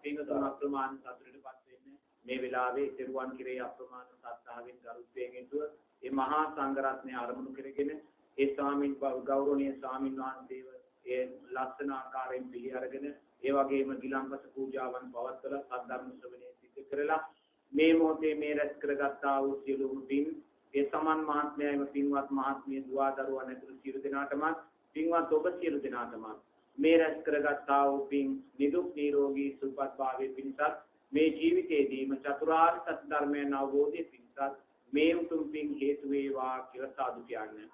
පින්තුන් අප්‍රමාණ සතුටටපත් වෙන්නේ මේ වෙලාවේ සිරුවන් කිරේ අප්‍රමාණ සත්‍තාවෙන් ගරුත්වයෙන් යුතුව මේ මහා සංඝරත්නය ආරමුණු කරගෙන ඒ ස්වාමීන් ගෞරවනීය ස්වාමීන් වහන්සේව ඒ ලස්සන ආකාරයෙන් පිළි අරගෙන ඒ වගේම ගිලම්පස පූජාවන් පවත්වලා සද්ධර්ම ශ්‍රවණය සිදු කරලා මේ මොහොතේ මේ රැස් කරගත්තා වූ සියලුම පින් ඒ සමන් මහත්මයාම පින්වත් මහත්මිය දුවා දරුවන් ඇතුළු සියලු දෙනාටම පින්වත් ඔබ සියලු දෙනාටම මේ රැස් කරගත්තා වූ පින් නිදුක් නිරෝගී සුවපත් භාවයේ පිණිසත් මේ ජීවිතයේදීම චතුරාර්ය සත්‍ය ධර්මයන් අවබෝධයේ පිණිසත් මේ උතුම් පින් හේතු වේවා කියලා සාදු කියන්නේ.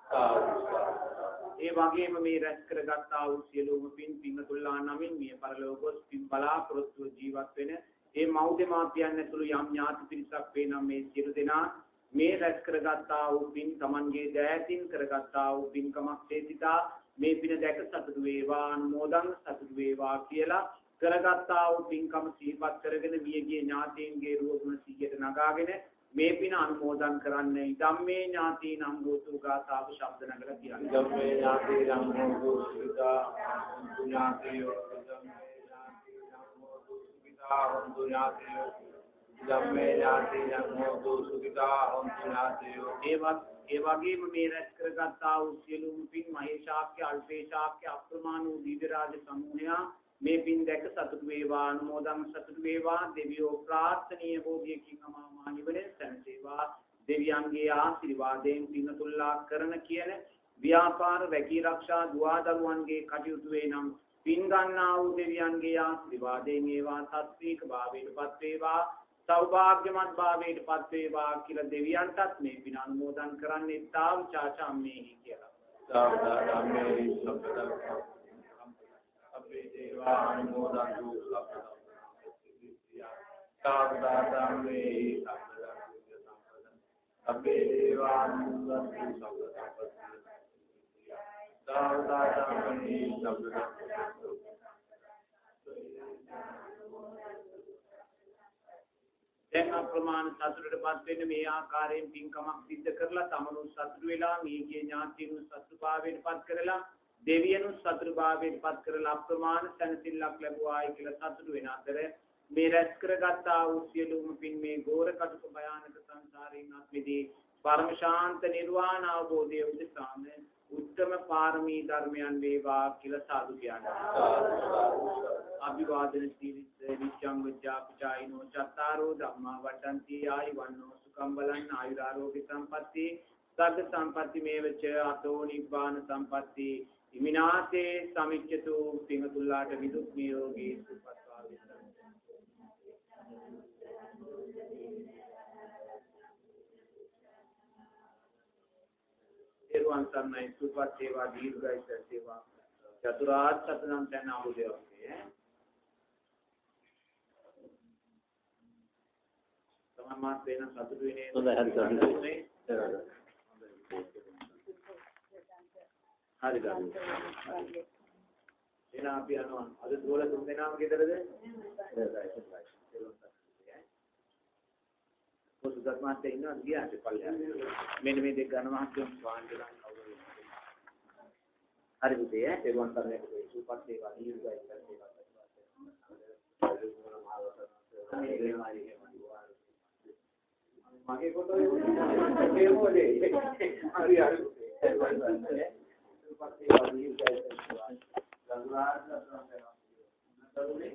ඒ වගේම මේ රැස් කරගත්තා වූ සියලුම පින් පින්තුල්ලා නමින් මිය පරලෝකos පින් බලාපොරොත්තු ජීවත් වෙන ඒ මෞර්ය මාපියන් ඇතුළු යම් ඥාති පිරිසක් වේනම් මේ සියලු දෙනා මේ රැස් කරගත්තා වූ පින් Tamanගේ දෑතින් කරගත්තා වූ පින්කමක් හේතිතා මේ පින දැක සතුටු වේවා අනුමෝදන් සතුටු වේවා කියලා කරගත්තා වූ පින්කම සිහිපත් කරගෙන මියගිය ඥාතීන්ගේ රූපුණ සිහියට නගාගෙන මේ පින අනුමෝදන් කරන්න ධම්මේ ඥාතීනම් හෝතු ගාථාව ශබ්ද නගලා කියන්නේ ධම්මේ ඥාතීනම් හෝතු සුඛා ඥාතීයෝ ධම්මේ ඥාතී सुखिता हन्तु ඥාතයෝ ධම්මේ ඥාතිනං හෝතු සුඛිතා හොන්තු ඥාතයෝ ඒ වගේම මේ රැස් කරගත්තා වූ සියලුම පින් මහේශාක්‍ය අල්පේශාක්‍ය අප්‍රමාණ වූ දිව්‍ය රාජ සමූහයා මේ පින් දැක සතුටු වේවා අනුමෝදන් සතුටු වේවා දෙවියෝ ප්‍රාර්ථනීය බෝධියකින් අමා මහ නිවනෙන් සැනසේවා දෙවියන්ගේ ආශිර්වාදයෙන් පින්තුල්ලා කරන කියන ව්‍යාපාර රැකී ආරක්ෂා දුවා දරුවන්ගේ කටයුතු වේ නම් පින් ගන්නා වූ දෙවියන්ගේ ආශිර්වාදයෙන් ඒවා සත්‍වික භාවයටපත් වේවා සෞභාග්‍යමත් භාවයටපත් වේවා කියලා දෙවියන්ටත් මේ පින් අනුමෝදන් කරන්නේ තාව චාචාම්මේහි කියලා. ධම්මේ සම්පදං අපේ දේවා අනුමෝදන්තු සම්පදං ධම්මේ සම්පදං අපේ දේවා අනුමෝදන්තු දැන් අප්‍රමාණ සතුටටපත් වෙන්න මේ ආකාරයෙන් පින්කමක් සිද්ධ කරලා තමනුත් සතුටු වෙලා මේකේ ඥාතිනුත් සතුටුභාවයටපත් කරලා දෙවියනුත් සතුටුභාවයටපත් කරලා අප්‍රමාණ සැනසෙල්ලක් ලැබුවායි කියලා සතුටු වෙන අතර මේ රැස් කරගත්තා වූ සියලුම පින් මේ ගෝර කටුක භයානක සංසාරයෙන් අත් මිදී පරම ශාන්ත නිර්වාණ අවබෝධය උදෙසාම උත්තම පාරමී ධර්මයන් වේවා කියලා සාදු කියනවා. අභිවාදන සීලිස නිච්ඡං වජ්ජාපචායිනෝ චත්තාරෝ ධම්මා වඩ්ඩಂತಿ ආයුවන්නෝ සුඛං බලං ආයුරාරෝග්‍ය සම්පatti සග්ග සම්පatti මේවච අතෝ නිබ්බාන සම්පatti ඉමිනාතේ සමිච්ඡතු පිංතුල්ලාට විදුක් නියෝගී සුපත්වා විසං. එරුවන් සම්මයි සුපත් සේවා දීර්ඝායස සේවා චතුරාර්ය සත්‍ය නම් දැන ආවෝදේ සමාමාත් වෙන සතුටු වෙන්නේ හරි ගන්න. එන අපි යනවා අද දෝල තුන් දෙනාම ගෙදරද? පොදුසත් මාත් ඉන්නවා ගියාට පල්ලෙහාට. මෙන්න මේ දෙක ගන්න මහත්තුන් වාන්දලන් කවුරු හරි පුතේ එරුවන් සම්මයි සුපත් සේවා දීර්ඝායස සේවා මගේ කොට ඒ මොලේ හරි හරි සුපත් සේවා දීර්ඝායස සේවා ලඟුරාට නතරුනේ